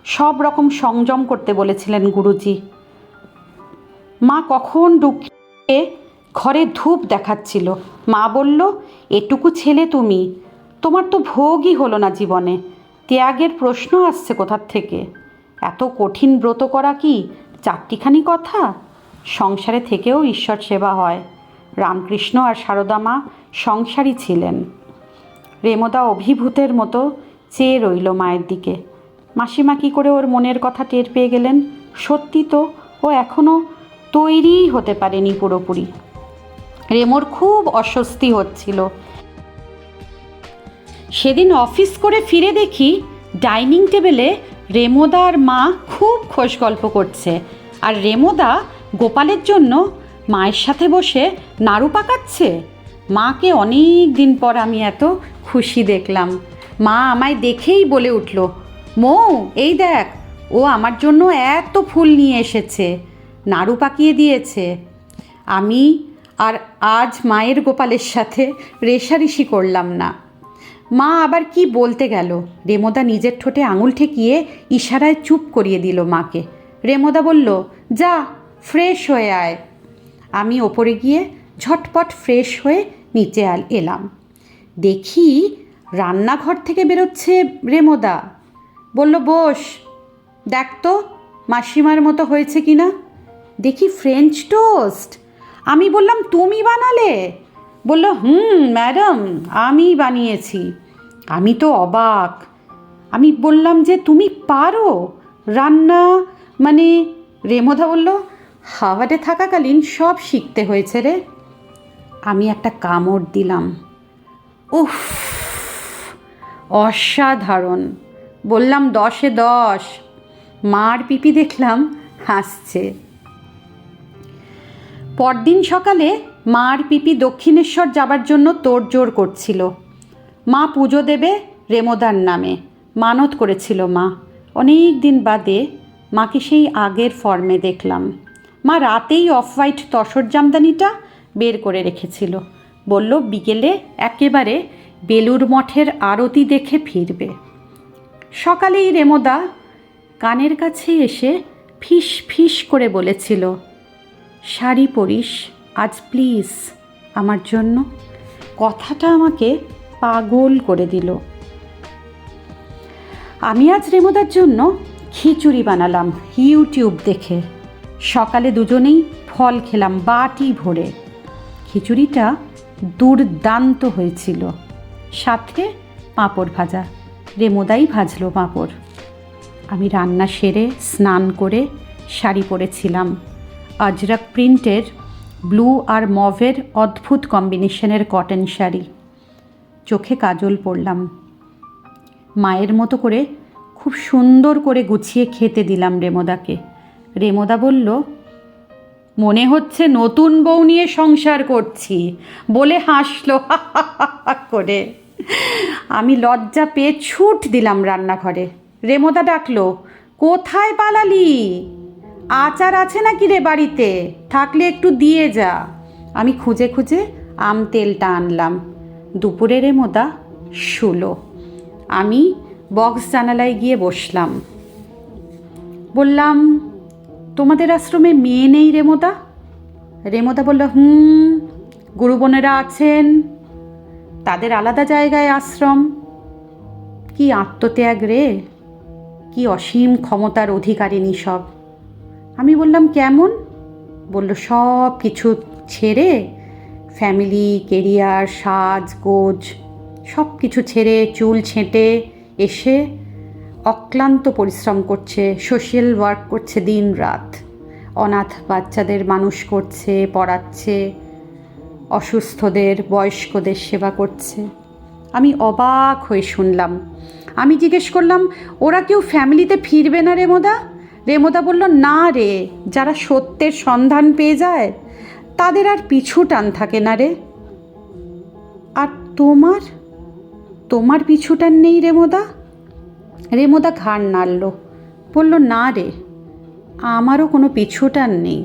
সব রকম সংযম করতে বলেছিলেন গুরুজি। মা কখন ঢুকে ঘরে ধূপ দেখাচ্ছিল। মা বলল, এটুকু ছেলে তুমি, তোমার তো ভোগই হলো না জীবনে, ত্যাগের প্রশ্ন আসছে কোথার থেকে? এত কঠিন ব্রত করা কি চারটিখানি কথা? সংসারে থেকেও ঈশ্বর সেবা হয়। রামকৃষ্ণ আর সারদা মা সংসারী ছিলেন। রেমোদা অভিভূতের মতো চেয়ে রইল মায়ের দিকে। মাসিমা কী করে ওর মনের কথা টের পেয়ে গেলেন? সত্যি তো ও এখনও তৈরিই হতে পারেনি পুরোপুরি। রেমোর খুব অস্বস্তি হচ্ছিল। সেদিন অফিস করে ফিরে দেখি ডাইনিং টেবিলে রেমোদা আর মা খুব খোশ গল্প করছে, আর রেমোদা গোপালের জন্য মায়ের সাথে বসে নাড়ু পাকাচ্ছে। মাকে অনেক দিন পর আমি এত খুশি দেখলাম। মা আমায় দেখেই বলে উঠল, মৌ এই দেখ, ও আমার জন্য এত ফুল নিয়ে এসেছে, নাড়ু পাকিয়ে দিয়েছে। আমি আর আজ মায়ের গোপালের সাথে রেষারেষি করলাম না। মা আবার কি বলতে গেল, রেমোদা নিজের ঠোঁটে আঙুল ঠেকিয়ে ইশারায় চুপ করিয়ে দিল মাকে। রেমোদা বলল, যা ফ্রেশ হয়ে আয়। আমি ওপরে গিয়ে ঝটপট ফ্রেশ হয়ে নিচে এলাম। দেখি রান্নাঘর থেকে বেরোচ্ছে রেমোদা। বলল, বস, দেখ তো মাসিমার মতো হয়েছে কি না। দেখি ফ্রেঞ্চ টোস্ট। আমি বললাম, তুমি বানালে? বলল, ম্যাডাম আমি বানিয়েছি। আমি তো অবাক। আমি বললাম যে, তুমি পারো রান্না? মানে রেমোদা বলল, হাওয়াতে থাকাকালীন সব শিখতে হয়েছে রে। আমি একটা কামড় দিলাম। উফ, অসাধারণ। বললাম 10-এ 10। মার পিপি দেখলাম হাসছে। পরদিন সকালে মার পিপি দক্ষিণেশ্বর যাবার জন্য তোড়জোড় করছিল। মা পুজো দেবে রেমোদার নামে, মানত করেছিল মা। অনেক দিন বাদে মাকে সেই আগের ফর্মে দেখলাম। মা রাতেই অফ হোয়াইট তসর জামদানিটা বের করে রেখেছিল। বলল বিকেলে একেবারে বেলুর মঠের আরতি দেখে ফিরবে। সকালেই রেমোদা কানের কাছে এসে ফিস ফিস করে বলেছিল, শাড়ি পরিস আজ প্লিজ আমার জন্য। কথাটা আমাকে পাগল করে দিল। আমি আজ রেমোদার জন্য খিচুড়ি বানালাম ইউটিউব দেখে। সকালে দুজনেই ফল খেলাম বাটি ভরে। খিচুড়িটা দুর্দান্ত হয়েছিল, সাথে পাঁপড় ভাজা। রেমোদাই ভাজলো পাঁপড়। আমি রান্না সেরে স্নান করে শাড়ি পরেছিলাম, আজরাক প্রিন্টের ব্লু আর মভের অদ্ভুত কম্বিনেশনের কটন শাড়ি। চোখে কাজল পরলাম। মায়ের মতো করে খুব সুন্দর করে গুছিয়ে খেতে দিলাম রেমোদাকে। রেমোদা বলল, মনে হচ্ছে নতুন বউ নিয়ে সংসার করছি, বলে হাসলো করে। আমি লজ্জা পেয়ে ছুট দিলাম রান্নাঘরে। রেমোদা ডাকলো, কোথায় পালালি? আচার আছে নাকি রে বাড়িতে? থাকলে একটু দিয়ে যা। আমি খুঁজে খুঁজে আম তেলটা আনলাম। দুপুরে রেমোদা শুলো। আমি বক্স জানালায় গিয়ে বসলাম। বললাম, তোমাদের আশ্রমে মেয়ে নেই রেমোদা? রেমোদা বলল, গুরুবোনেরা আছেন, তাদের আলাদা জায়গায় আশ্রম। কি আত্মত্যাগ রে, কি অসীম ক্ষমতার অধিকারিণী সব। আমি বললাম, কেমন? বলল, সব কিছু ছেড়ে, ফ্যামিলি, কেরিয়ার, সাজগোজ সব কিছু ছেড়ে চুল ছেঁটে এসে অক্লান্ত পরিশ্রম করছে, সোশ্যাল ওয়ার্ক করছে দিন রাত। অনাথ বাচ্চাদের মানুষ করছে, পড়াচ্ছে, অসুস্থদের, বয়স্কদের সেবা করছে। আমি অবাক হয়ে শুনলাম। আমি জিজ্ঞেস করলাম, ওরা কেউ ফ্যামিলিতে ফিরবে না রেমোদা? রেমোদা বলল, না রে, যারা সত্যের সন্ধান পেয়ে যায় তাদের আর পিছু টান থাকে না রে। আর তোমার পিছু টান নেই রেমোদা? রেমোদা ঘাড় নাড়ল, বলল, না রে, আমারও কোনো পিছু টান নেই।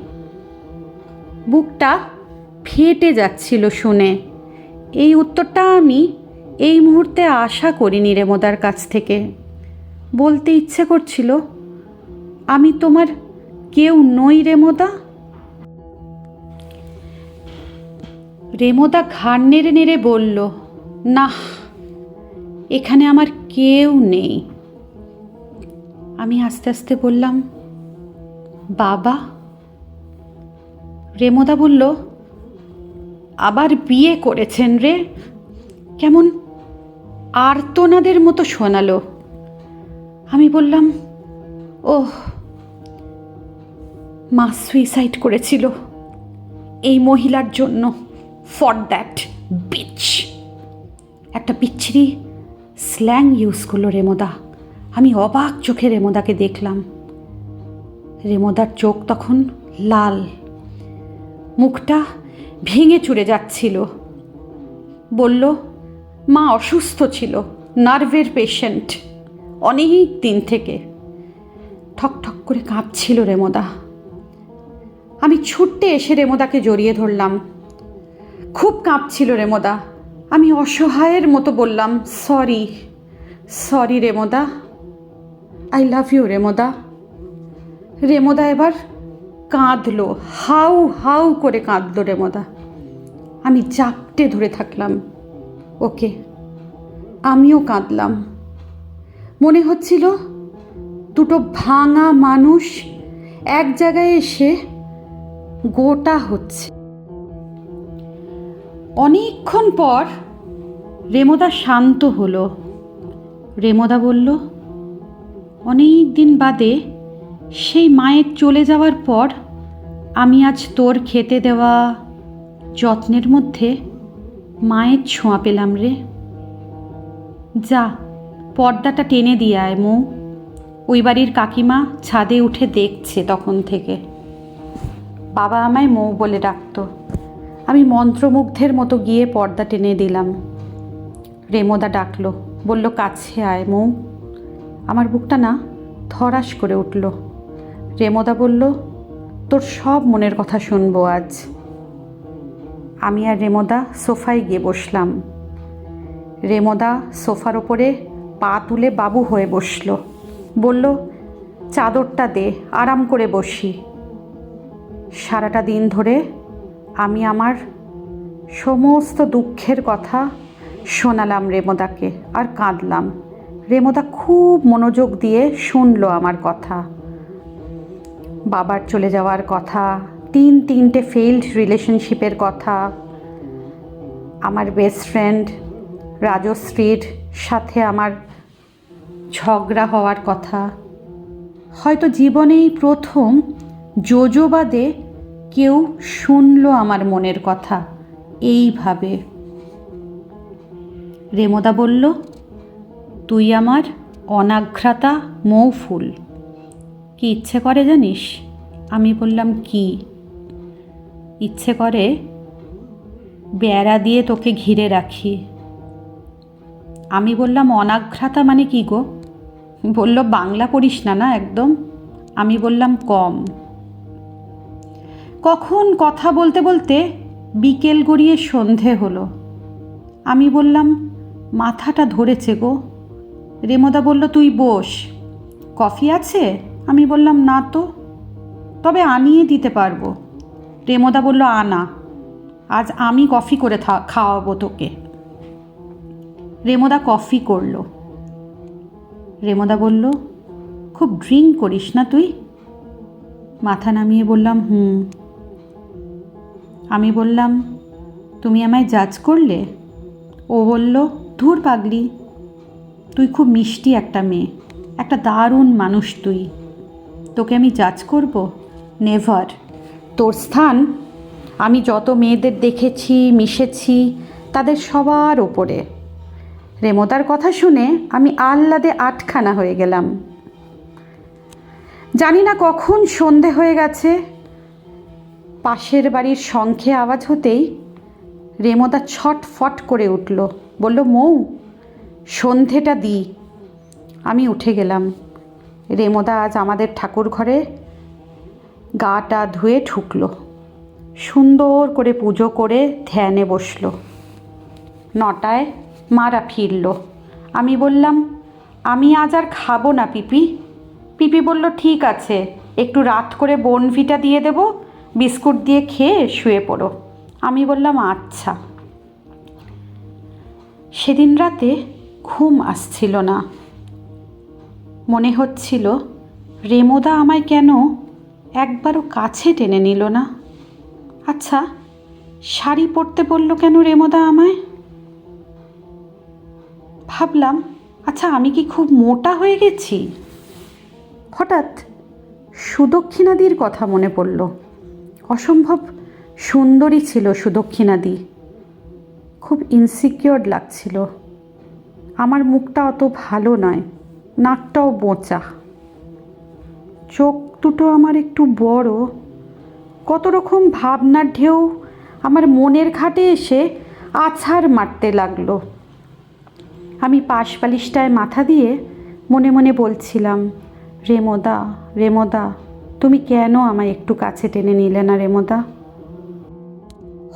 বুকটা ফেটে যাচ্ছিল শুনে। এই উত্তরটা আমি এই মুহূর্তে আশা করিনি রেমোদার কাছ থেকে। বলতে ইচ্ছে করছিল, আমি তোমার কেউ নই রেমোদা। রেমোদা ঘাড় নেড়ে নেড়ে বলল, না, এখানে আমার কেউ নেই। আমি আস্তে আস্তে বললাম, বাবা? রেমোদা বলল, আবার বিয়ে করেছেন রে। কেমন আর্তনাদের মতো শোনালো। আমি বললাম, ওহ, মা সুইসাইড করেছিল এই মহিলার জন্য। For that beach. একটা বিচ্ছিরি স্ল্যাং ইউজ করলো রেমোদা। আমি অবাক চোখে রেমোদাকে দেখলাম। রেমোদার চোখ তখন লাল, মুখটা ভেঙে চুরে যাচ্ছিল। বলল, মা অসুস্থ ছিল, নার্ভের পেশেন্ট, অনেক দিন থেকে। ঠক ঠক করে কাঁপছিল রেমোদা। আমি ছুটতে এসে রেমোদাকে জড়িয়ে ধরলাম। খুব কাঁপছিল রেমোদা। আমি অসহায়ের মতো বললাম, সরি সরি রেমোদা, আই লাভ ইউ রেমোদা। রেমোদা এবার কাঁদলো, হাউ হাউ করে কাঁদলো রেমোদা। আমি জাপটে ধরে থাকলাম ওকে। আমিও কাঁদলাম। মনে হচ্ছিল দুটো ভাঙা মানুষ এক জায়গায় এসে গোটা হচ্ছে। অনেকক্ষণ পর রেমোদা শান্ত হলো। রেমোদা বলল, অনেক দিন বাদে সেই মায়ের চলে যাওয়ার পর আমি আজ তোর খেতে দেওয়া যত্নের মধ্যে মায়ের ছোঁয়া পেলাম রে। যা, পর্দাটা টেনে দিয়ে আয় মৌ। ওই বাড়ির কাকিমা ছাদে উঠে দেখছে তখন থেকে। বাবা আমায় মৌ বলে ডাকত। আমি মন্ত্রমুগ্ধের মতো গিয়ে পর্দা টেনে দিলাম। রেমোদা ডাকলো, বলল, কাছে আয় মৌ। আমার বুকটা না ধড়াস করে উঠল। রেমোদা বলল, তোর সব মনের কথা শুনবো আজ। আমি আর রেমোদা সোফায় গিয়ে বসলাম। রেমোদা সোফার ওপরে পা তুলে বাবু হয়ে বসল। বলল, চাদরটা দে, আরাম করে বসি। সারাটা দিন ধরে আমি আমার সমস্ত দুঃখের কথা শোনালাম রেমোদাকে আর কাঁদলাম। রেমোদা খুব মনোযোগ দিয়ে শুনলো আমার কথা। বাবার চলে যাওয়ার কথা, তিনটে ফেইল্ড রিলেশনশিপের কথা, আমার বেস্ট ফ্রেন্ড রাজশ্রীর সাথে আমার ঝগড়া হওয়ার কথা। হয়তো জীবনেই প্রথম যোজবাদে কেউ শুনলো আমার মনের কথা এইভাবে। রেমোদা বলল, তুই আমার অনাঘ্রাতা মৌফুল। কি ইচ্ছে করে জানিস? আমি বললাম, কি? ইচ্ছে করে বেড়া দিয়ে তোকে ঘিরে রাখি। আমি বললাম, অনাঘ্রাতা মানে কি গো? বলল, বাংলা পড়িস না না একদম। আমি বললাম, কম। কখন কথা বলতে বলতে বিকেল গড়িয়ে সন্ধে হলো। আমি বললাম, মাথাটা ধরেছে গো। রেমোদা বলল, তুই বস, কফি আছে? আমি বললাম, না তো, তবে আনিয়ে দিতে পারবো। রেমোদা বলল, আনা, আজ আমি কফি করে খাওয়াবো তোকে। রেমোদা কফি করলো। রেমোদা বলল, খুব ড্রিঙ্ক করিস না তুই? মাথা নামিয়ে বললাম, হুম। আমি বললাম, তুমি আমায় জাজ করলে? ও বলল, ধুর পাগলি, তুই খুব মিষ্টি একটা মেয়ে, একটা দারুণ মানুষ তুই, তোকে আমি জাজ করব? নেভার। তোর স্থান আমি যত মেয়েদের দেখেছি, মিশেছি, তাদের সবার ওপরে। রেমোদার কথা শুনে আমি আহ্লাদে আটখানা হয়ে গেলাম। জানি না কখন সন্ধে হয়ে গেছে। পাশের বাড়ির শঙ্খে আওয়াজ হতেই রেমোদা ছটফট করে উঠল। বলল, মৌ, সন্ধেটা দি। আমি উঠে গেলাম। রেমোদা আজ আমাদের ঠাকুর ঘরে গাটা ধুয়ে ঢুকলো। সুন্দর করে পুজো করে ধ্যানে বসলো। 9টায় মারা ফিরল। আমি বললাম, আমি আজ আর খাবো না পিপি। পিপি বলল, ঠিক আছে, একটু রাত করে বোর্নভিটা দিয়ে দেব, বিস্কুট দিয়ে খেয়ে শুয়ে পড়ো। আমি বললাম, আচ্ছা। সেদিন রাতে ঘুম আসছিল না। মনে হচ্ছিল রেমোদা আমায় কেন একবারও কাছে টেনে নিল না। আচ্ছা, শাড়ি পরতে বলল কেন রেমোদা আমায়? ভাবলাম, আচ্ছা, আমি কি খুব মোটা হয়ে গেছি? হঠাৎ সুদক্ষিণাদির কথা মনে পড়ল। অসম্ভব সুন্দরী ছিল সুদক্ষিণাদি। খুব ইনসিকিওর লাগছিল। আমার মুখটা অত ভালো নয়, নাকটাও বোঁচা, চোখ দুটো আমার একটু বড়। কত রকম ভাবনার ঢেউ আমার মনের ঘাটে এসে আছাড় মারতে লাগলো। আমি পাশ বালিশটায় মাথা দিয়ে মনে মনে বলছিলাম, রেমোদা, রেমোদা, তুমি কেন আমায় একটু কাছে টেনে নিলে না রেমোদা?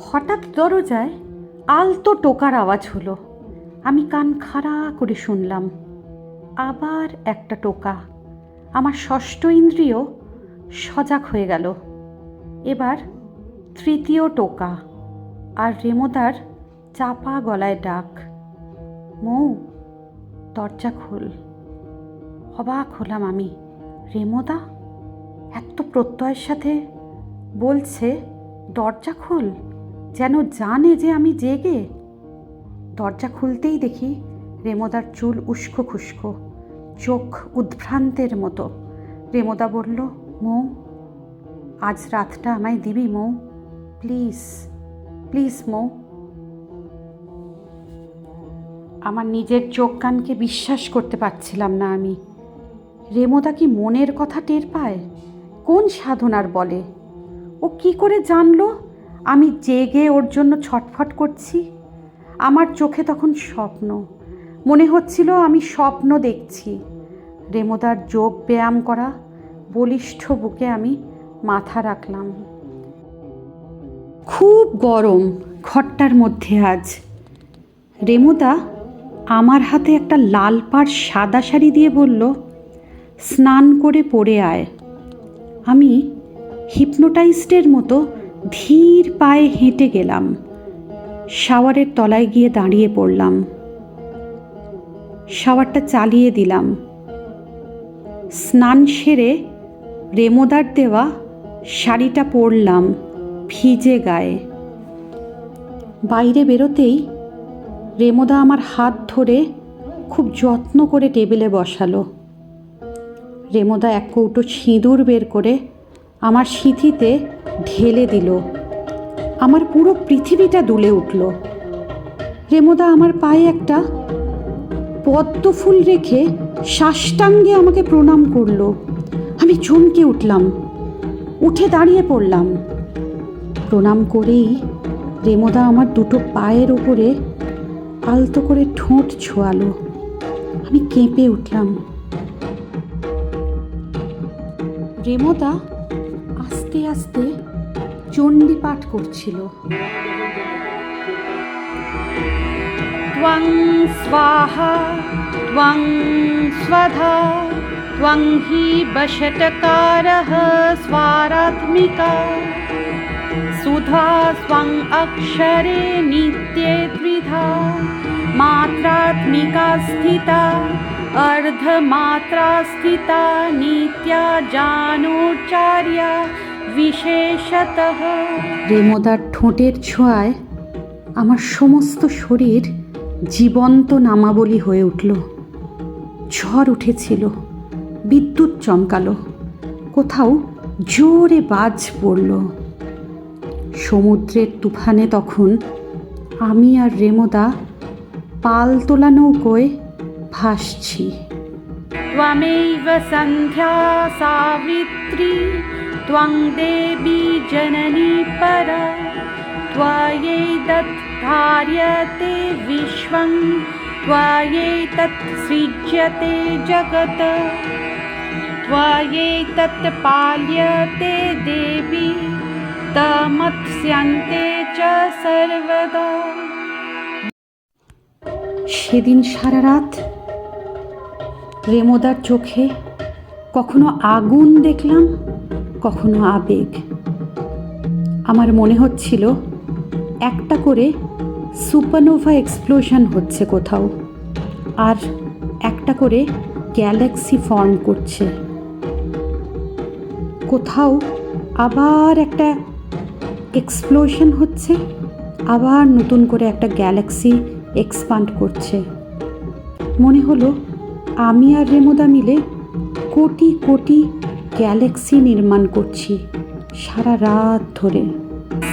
হঠাৎ দরজায় আলতো টোকার আওয়াজ হলো। আমি কান খাড়া করে শুনলাম। আবার একটা টোকা। আমার ষষ্ঠ ইন্দ্রিয় সজাগ হয়ে গেল। এবার তৃতীয় টোকা, আর রেমোদার চাপা গলায় ডাক, মৌ, দরজা খোল। অবাক হলাম আমি। রেমোদা এত প্রত্যয়ের সাথে বলছে দরজা খোল, যেন জানে যে আমি জেগে। দরজা খুলতেই দেখি রেমোদার চুল উস্কো খুস্কো, চোখ উদ্ভ্রান্তের মতো। রেমোদা বলল, মৌ, আজ রাতটা আমায় দিবি মৌ, প্লিজ প্লিজ মৌ। আমার নিজের চোখ কানকে বিশ্বাস করতে পারছিলাম না আমি। রেমোদা কি মনের কথা টের পায়? কোন সাধনার বলে? ও কি করে জানলো আমি জেগে ওর জন্য ছটফট করছি? আমার চোখে তখন স্বপ্ন, মনে হচ্ছিল আমি স্বপ্ন দেখছি। রেমোদার যোগ ব্যায়াম করা বলিষ্ঠ বুকে আমি মাথা রাখলাম। খুব গরম ঘরটার মধ্যে আজ। রেমোদা আমার হাতে একটা লাল পাড় সাদা শাড়ি দিয়ে বলল, স্নান করে পরে আয়। আমি হিপনোটাইজডের মতো ধীর পায়ে হেঁটে গেলাম। শাওয়ারের তলায় গিয়ে দাঁড়িয়ে পড়লাম। শাওয়ারটা চালিয়ে দিলাম। স্নান সেরে রেমোদার দেওয়া শাড়িটা পরলাম ভিজে গায়ে। বাইরে বেরোতেই রেমোদা আমার হাত ধরে খুব যত্ন করে টেবিলে বসালো। রেমোদা এক কৌটো সিঁদুর বের করে আমার সিঁথিতে ঢেলে দিল। আমার পুরো পৃথিবীটা দুলে উঠল। রেমোদা আমার পায়ে একটা পদ্ম ফুল রেখে সাষ্টাঙ্গে আমাকে প্রণাম করল। আমি চমকে উঠলাম, উঠে দাঁড়িয়ে পড়লাম। প্রণাম করেই রেমোদা আমার দুটো পায়ের ওপরে আলতো করে ঠোঁট ছোঁয়ালো। আমি কেঁপে উঠলাম। রেমোদা আস্তে আস্তে চণ্ডী পাঠ করছিল। ত্বং স্বাহা ত্বং স্বধা ত্বং হি বশটকারঃ স্বারাত্মিকা সুধা স্বং অক্ষরে নিত্যে ত্রিধা মাত্রাত্মিকা স্থিতা अर्धमात्रा स्थिता नित्या जानोच्चार्या विशेषतः। রেমোদার ঠোঁটের ছোঁয়ায় আমার সমস্ত শরীর জীবন্ত নামাবলী হয়ে উঠল। ঝড় উঠেছিল, বিদ্যুৎ চমকালো, কোথাও জোরে বাজ পড়ল। সমুদ্রের তুফানে তখন আমি আর রেমোদা পাল তোলা নৌকোয় ভাসছি। ত্বমেব সন্ধ্যা সাবিত্রী ত্বং দেবী জননী পরা ত্বয়েতৎ ধার্যতে বিশ্বং ত্বয়েতৎ সৃজ্যতে জগৎ ত্বয়েতৎ পাল্যতে দেবী তমৎস্যন্তে চ সর্বদা। সেদিন সারা রাত রেমোদার চোখে কখনো আগুন দেখলাম, কখনো আবেগ। আমার মনে হচ্ছিল একটা করে সুপারনোভা এক্সপ্লোশন হচ্ছে কোথাও, আর একটা করে গ্যালাক্সি ফর্ম করছে। কোথাও আবার একটা এক্সপ্লোশন হচ্ছে, আবার নতুন করে একটা গ্যালাক্সি এক্সপান্ড করছে। মনে হলো আমি আর রেমোদা মিলে কোটি কোটি গ্যালাক্সি নির্মাণ করছি সারা রাত ধরে।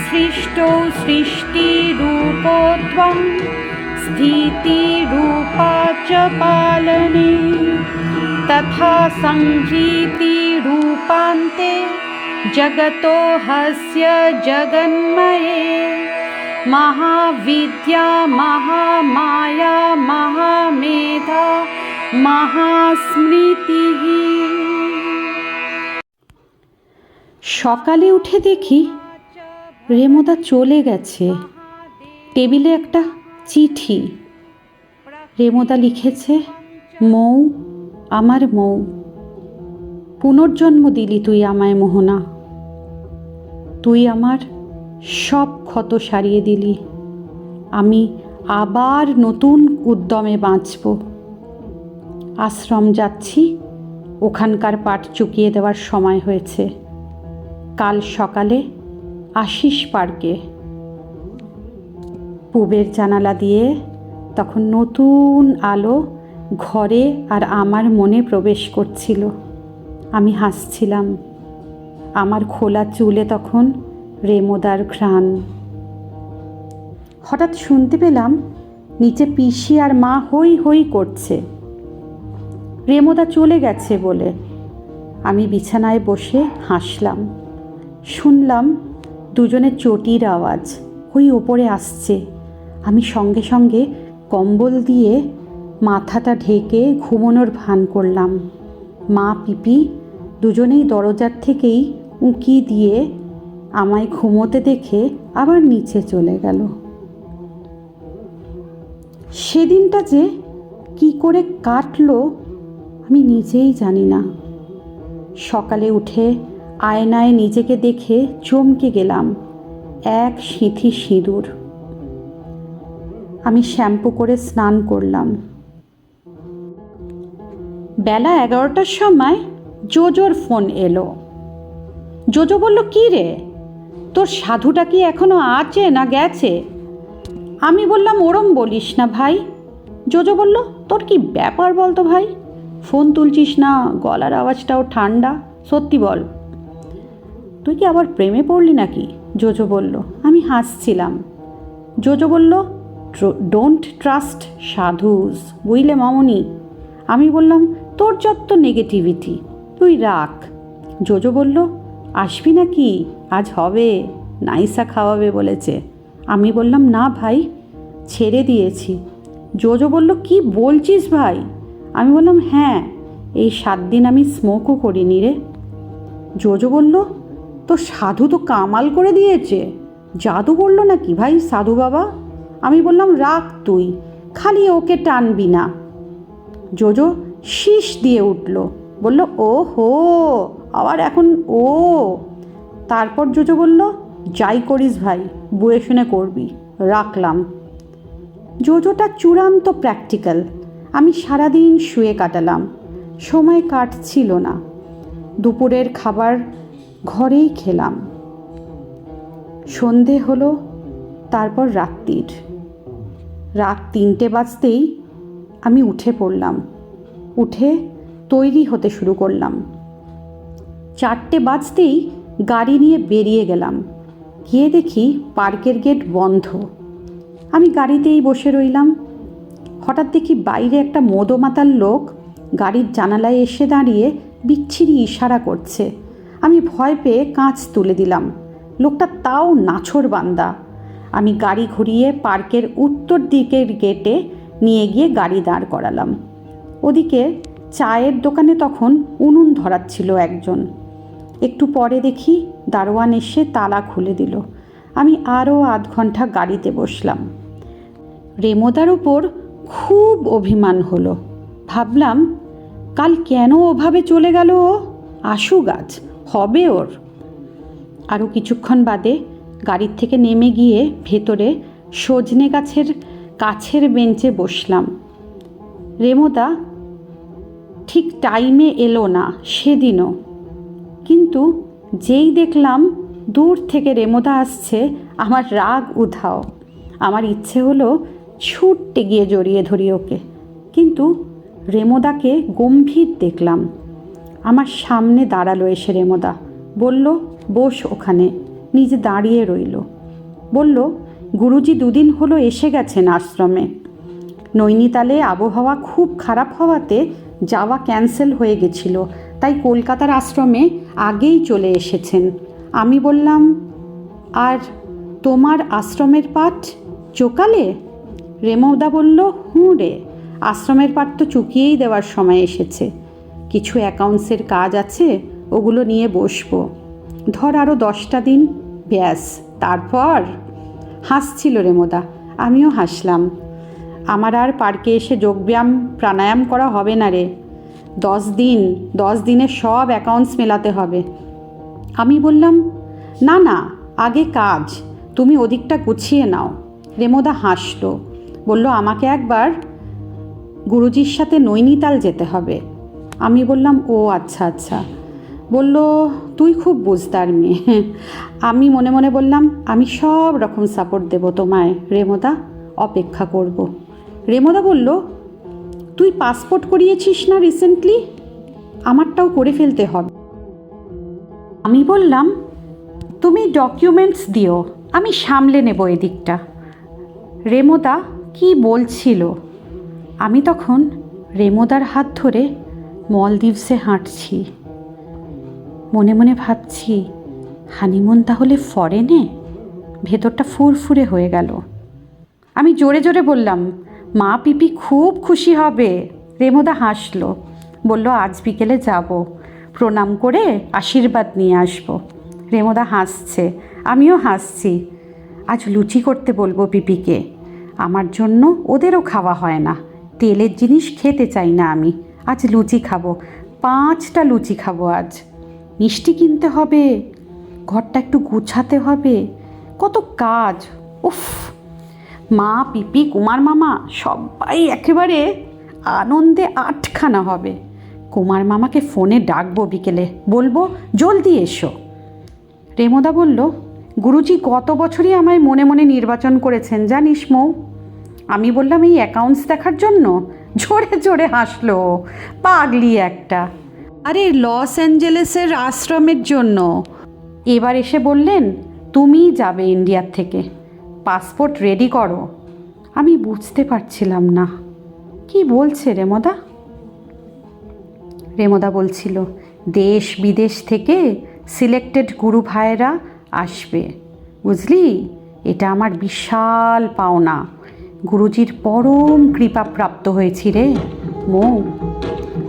सृष्टौ सृष्टिरूपो त्वं स्थितिरूपा च पालने तथा संहृतिरूपान्ते जगतो ह्यस्य जगन्मये महाविद्या महामाया महामेधा महास्मृतिः। সকালে উঠে দেখি রেমোদা চলে গেছে। টেবিলে একটা চিঠি। রেমোদা লিখেছে, মৌ, আমার মৌ, পুনর্জন্ম দিলি তুই আমায় মোহনা। তুই আমার সব ক্ষত সারিয়ে দিলি। আমি আবার নতুন উদ্যমে বাঁচব। আশ্রম যাচ্ছি, ওখানকার পাঠ চুকিয়ে দেওয়ার সময় হয়েছে। কাল সকালে আশিস পার্কে। পূবের জানালা দিয়ে তখন নতুন আলো ঘরে আর আমার মনে প্রবেশ করছিল। আমি হাসছিলাম। আমার খোলা চুলে তখন রেমোদার ঘ্রাণ। হঠাৎ শুনতে পেলাম নিচে পিসি আর মা হই হই করছে, রেমোদা চলে গেছে বলে। আমি বিছানায় বসে হাসলাম। শুনলাম দুজনের চটির আওয়াজ, ওই ওপরে আসছে। আমি সঙ্গে সঙ্গে কম্বল দিয়ে মাথাটা ঢেকে ঘুমোনোর ভান করলাম। মা পিপি দুজনেই দরজার থেকেই উঁকি দিয়ে আমায় ঘুমোতে দেখে আবার নিচে চলে গেল। সেদিনটা যে কি করে কাটলো আমি নিজেই জানি না। সকালে উঠে আয়নায় নিজেকে দেখে চমকে গেলাম। এক সিঁথি সিঁদুর। আমি শ্যাম্পু করে স্নান করলাম। বেলা 11টার সময় জোজোর ফোন এলো। জোজো বলল, কী রে, তোর সাধুটা কি এখনো আছে না গেছে? আমি বললাম, ওরম বলিস না ভাই। জোজো বলল, তোর কি ব্যাপার বলতো ভাই, ফোন তুলছিস না, গলার আওয়াজটাও ঠান্ডা, সত্যি বল। তুই কি আবার প্রেমে পড়লি নাকি? জোজো বলল। আমি হাসছিলাম। জোজো বলল, ডোন্ট ট্রাস্ট সাধুস, বুঝলে মামনি। আমি বললাম, তোর যত নেগেটিভিটি, তুই রাখ। জোজো বলল, আসবি নাকি? আজ হবে, নাইসা খাওয়াবে বলেছে। আমি বললাম, না ভাই, ছেড়ে দিয়েছি। জোজো বলল, কি বলছিস ভাই? আমি বললাম, হ্যাঁ, এই 7 দিন আমি স্মোকও করিনি রে। জোজো বলল, তো সাধু তো কামাল করে দিয়েছে, জাদু করলো নাকি ভাই সাধু বাবা? আমি বললাম, রাখ তুই, খালি ওকে টানবি না। জোজো শীষ দিয়ে উঠল, বলল, ও হো, আবার এখন ও। তারপর জোজো বলল, যাই করিস ভাই, বুঝে শুনে করবি, রাখলাম। জোজোটা চূড়ান্ত প্র্যাকটিক্যাল। আমি সারাদিন শুয়ে কাটালাম, সময় কাটছিল না। দুপুরের খাবার ঘরেই খেলাম। সন্ধে হলো, তারপর রাত্রির। রাত 3টে বাজতেই আমি উঠে পড়লাম। উঠে তৈরি হতে শুরু করলাম। 4টে বাজতেই গাড়ি নিয়ে বেরিয়ে গেলাম। গিয়ে দেখি পার্কের গেট বন্ধ। আমি গাড়িতেই বসে রইলাম। হঠাৎ দেখি বাইরে একটা মদমাতাল লোক গাড়ির জানালায় এসে দাঁড়িয়ে বিচ্ছিরি ইশারা করছে। আমি ভয় পেয়ে কাঁচ তুলে দিলাম। লোকটা তাও নাছোড়বান্দা। আমি গাড়ি ঘুরিয়ে পার্কের উত্তর দিকের গেটে নিয়ে গিয়ে গাড়ি দাঁড় করালাম। ওদিকে চায়ের দোকানে তখন উনুন ধরাচ্ছিল একজন। একটু পরে দেখি দারোয়ান এসে তালা খুলে দিল। আমি আরও আধ ঘন্টা গাড়িতে বসলাম। রেমোদার উপর খুব অভিমান হলো। ভাবলাম, কাল কেন ওভাবে চলে গেল ও? আশু গাছ হবে ওর। আরও কিছুক্ষণ বাদে গাড়ির থেকে নেমে গিয়ে ভেতরে সজনে গাছের কাছের বেঞ্চে বসলাম। রেমোদা ঠিক টাইমে এলো না সেদিনও, কিন্তু যেই দেখলাম দূর থেকে রেমোদা আসছে, আমার রাগ উধাও। আমার ইচ্ছে হলো ছুটতে গিয়ে জড়িয়ে ধরি ওকে, কিন্তু রেমোদাকে গম্ভীর দেখলাম। আমার সামনে দাঁড়ালো এসে রেমোদা, বলল, বস ওখানে। নিজে দাঁড়িয়ে রইল। বলল, গুরুজি 2 দিন হলো এসে গেছেন আশ্রমে। নৈনিতালে আবহাওয়া খুব খারাপ হওয়াতে যাওয়া ক্যান্সেল হয়ে গেছিল, তাই কলকাতার আশ্রমে আগেই চলে এসেছেন। আমি বললাম, আর তোমার আশ্রমের পাঠ চোকালে? রেমোদা বলল, হুঁ রে, আশ্রমের পাঠ তো চুকিয়েই দেওয়ার সময় এসেছে। কিছু অ্যাকাউন্টসের কাজ আছে, ওগুলো নিয়ে বসবো। ধর আরও 10টা দিন, ব্যাস, তারপর। হাসছিল রেমোদা, আমিও হাসলাম। আমার আর পার্কে এসে যোগব্যায়াম প্রাণায়াম করা হবে না রে। 10 দিনে সব অ্যাকাউন্টস মেলাতে হবে। আমি বললাম, না না, আগে কাজ, তুমি ওদিকটা গুছিয়ে নাও। রেমোদা হাসলো, বলল, আমাকে একবার গুরুজির সাথে নৈনিতাল যেতে হবে। আমি বললাম, ও আচ্ছা আচ্ছা। বলল, তুই খুব বুঝদার মেয়ে। আমি মনে মনে বললাম, আমি সব রকম সাপোর্ট দেব তোমায় রেমোদা, অপেক্ষা করব। রেমোদা বলল, তুই পাসপোর্ট করিয়েছিস না রিসেন্টলি? আমারটাও করে ফেলতে হবে। আমি বললাম, তুমি ডকুমেন্টস দিও, আমি সামলে নেব এদিকটা। রেমোদা কি বলছিল। আমি তখন রেমোদার হাত ধরে মলদ্বীপসে হাঁটছি। মনে মনে ভাবছি, হানিমুন তাহলে ফরেনে? ভেতরটা ফুরফুরে হয়ে গেল। আমি জোরে জোরে বললাম, মা পিপি খুব খুশি হবে। রেমোদা হাসলো, বলল, আজ বিকেলে যাব, প্রণাম করে আশীর্বাদ নিয়ে আসব। রেমোদা হাসছে, আমিও হাসছি। আজ লুচি করতে বলবো পিপিকে, আমার জন্য ওদেরও খাওয়া হয় না, তেলের জিনিস খেতে চাই না আমি। আজ লুচি খাবো, 5টা লুচি খাবো আজ। মিষ্টি কিনতে হবে, ঘরটা একটু গুছাতে হবে, কত কাজ, উফ। মা পিপি কুমার মামা সবাই একেবারে আনন্দে আটখানা হবে। কুমার মামাকে ফোনে ডাকবো বিকেলে, বলবো জলদি এসো। রেমোদা বলল, গুরুজি গত বছরই আমায় মনে মনে নির্বাচন করেছেন জানিস মৌ। আমি বললাম, এই অ্যাকাউন্টস দেখার জন্য? জোরে জোরে হাসলো, পাগলি একটা। আরে লস অ্যাঞ্জেলেসের আশ্রমের জন্য। এবার এসে বললেন, তুমিই যাবে ইন্ডিয়ার থেকে, পাসপোর্ট রেডি করো। আমি বুঝতে পারছিলাম না কি বলছে রেমোদা। রেমোদা বলছিল, দেশ বিদেশ থেকে সিলেক্টেড গুরু ভাইয়েরা আসবে, বুঝলি, এটা আমার বিশাল পাওনা। গুরুজির পরম কৃপা প্রাপ্ত হয়েছি রে মৌ।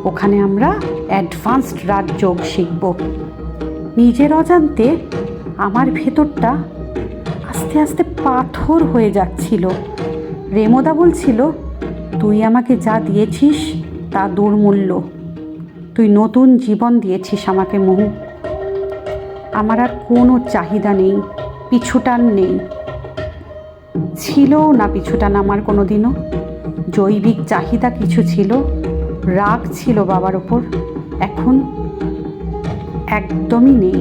ওখানে আমরা অ্যাডভান্সড রাজযোগ শিখব। নিজের অজান্তে আমার ভেতরটা আস্তে আস্তে পাথর হয়ে যাচ্ছিল। রেমোদা বলছিল, তুই আমাকে যা দিয়েছিস তা দুর্মূল্য। তুই নতুন জীবন দিয়েছিস আমাকে মৌ। আমার আর কোনো চাহিদা নেই, পিছুটান নেই, ছিল না পিছুটান আমার কোনো দিনও। জৈবিক চাহিদা কিছু ছিল, রাগ ছিল বাবার ওপর, এখন একদমই নেই।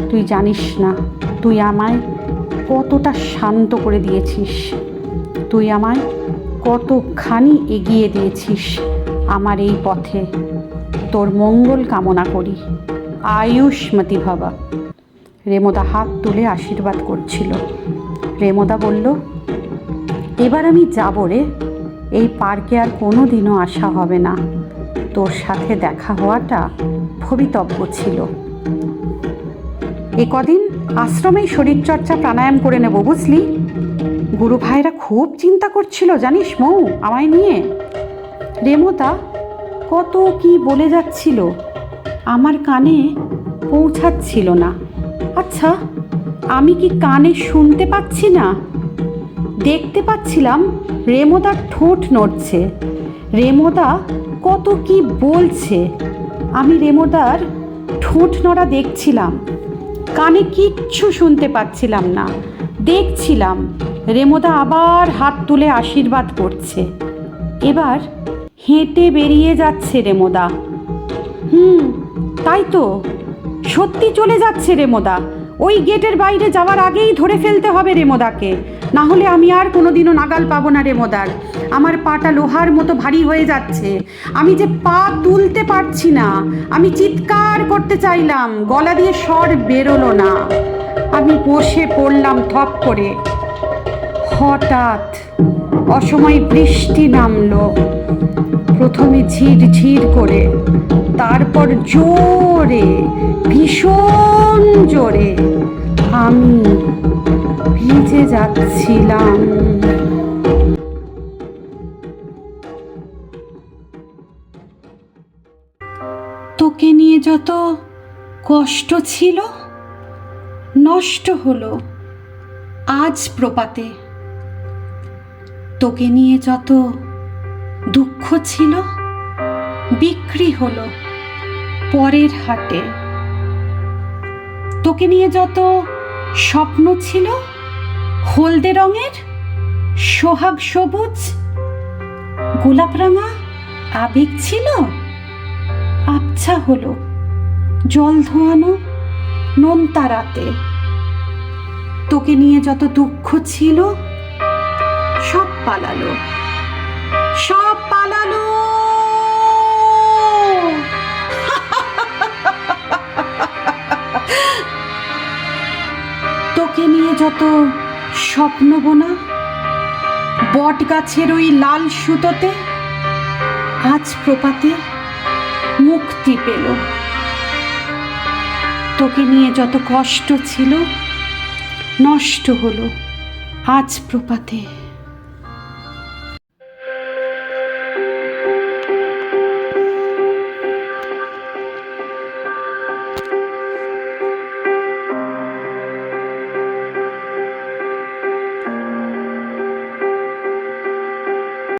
তুই জানিস না তুই আমায় কতটা শান্ত করে দিয়েছিস, তুই আমায় কতখানি এগিয়ে দিয়েছিস আমার এই পথে। তোর মঙ্গল কামনা করি, আয়ুষ্মতি ভবা। রেমোদা হাত তুলে আশীর্বাদ করছিল। রেমোদা বলল, এবার আমি যাব রে, এই পার্কে আর কোনো দিনও আসা হবে না। তোর সাথে দেখা হওয়াটা ভবিতব্য ছিল। এ কদিন আশ্রমেই শরীরচর্চা প্রাণায়াম করে নেব, বুঝলি। গুরু ভাইরা খুব চিন্তা করছিল জানিস মৌ আমায় নিয়ে। রেমোদা কত কি বলে যাচ্ছিল, আমার কানে পৌঁছাচ্ছিল না। আচ্ছা, আমি কি কানে শুনতে পাচ্ছি না? দেখতে পাচ্ছিলাম রেমোদার ঠোঁট নড়ছে, রেমোদা কত কি বলছে। আমি রেমোদার ঠোঁট নড়া দেখছিলাম, কানে কিচ্ছু শুনতে পাচ্ছিলাম না, দেখছিলাম রেমোদা আবার হাত তুলে আশীর্বাদ করছে। এবার হেঁটে বেরিয়ে যাচ্ছে রেমোদা। তাই তো, সত্যি চলে যাচ্ছে রেমোদা। ওই গেটের বাইরে যাওয়ার আগেই ধরে ফেলতে হবে রেমোদাকে, না হলে আমি আর কোনোদিনও নাগাল পাবো না রেমোদার। আমার পাটা লোহার মতো ভারী হয়ে যাচ্ছে, আমি যে পা তুলতে পারছি না। আমি চিৎকার করতে চাইলাম, গলা দিয়ে স্বর বেরোলো না। আমি বসে পড়লাম থপ করে। হঠাৎ অসময়ে বৃষ্টি নামলো। প্রথমে ঝিরঝির করে, তারপর জোরে, ভীষণ জোরে। আমি ভিজে যাচ্ছিলাম। তোকে নিয়ে যত কষ্ট ছিল নষ্ট হলো আজ প্রপাতে। তোকে নিয়ে যত দুঃখ ছিল বিক্রি হলো পরের হাটে। তোকে নিয়ে যত স্বপ্ন ছিল হলদে রঙের, সোহাগ সবুজ, গোলাপ রাঙা আবেগ ছিল, আবছা হলো জল ধোয়ানো নোনতা রাতে। তোকে নিয়ে যত দুঃখ ছিল সব পালালো, সব পালালো। তোকে নিয়ে যত স্বপ্ন বোনা বট গাছের ওই লাল সুতোতে আজ প্রপাতে মুক্তি পেল। তোকে নিয়ে যত কষ্ট ছিল নষ্ট হলো আজ প্রপাতে।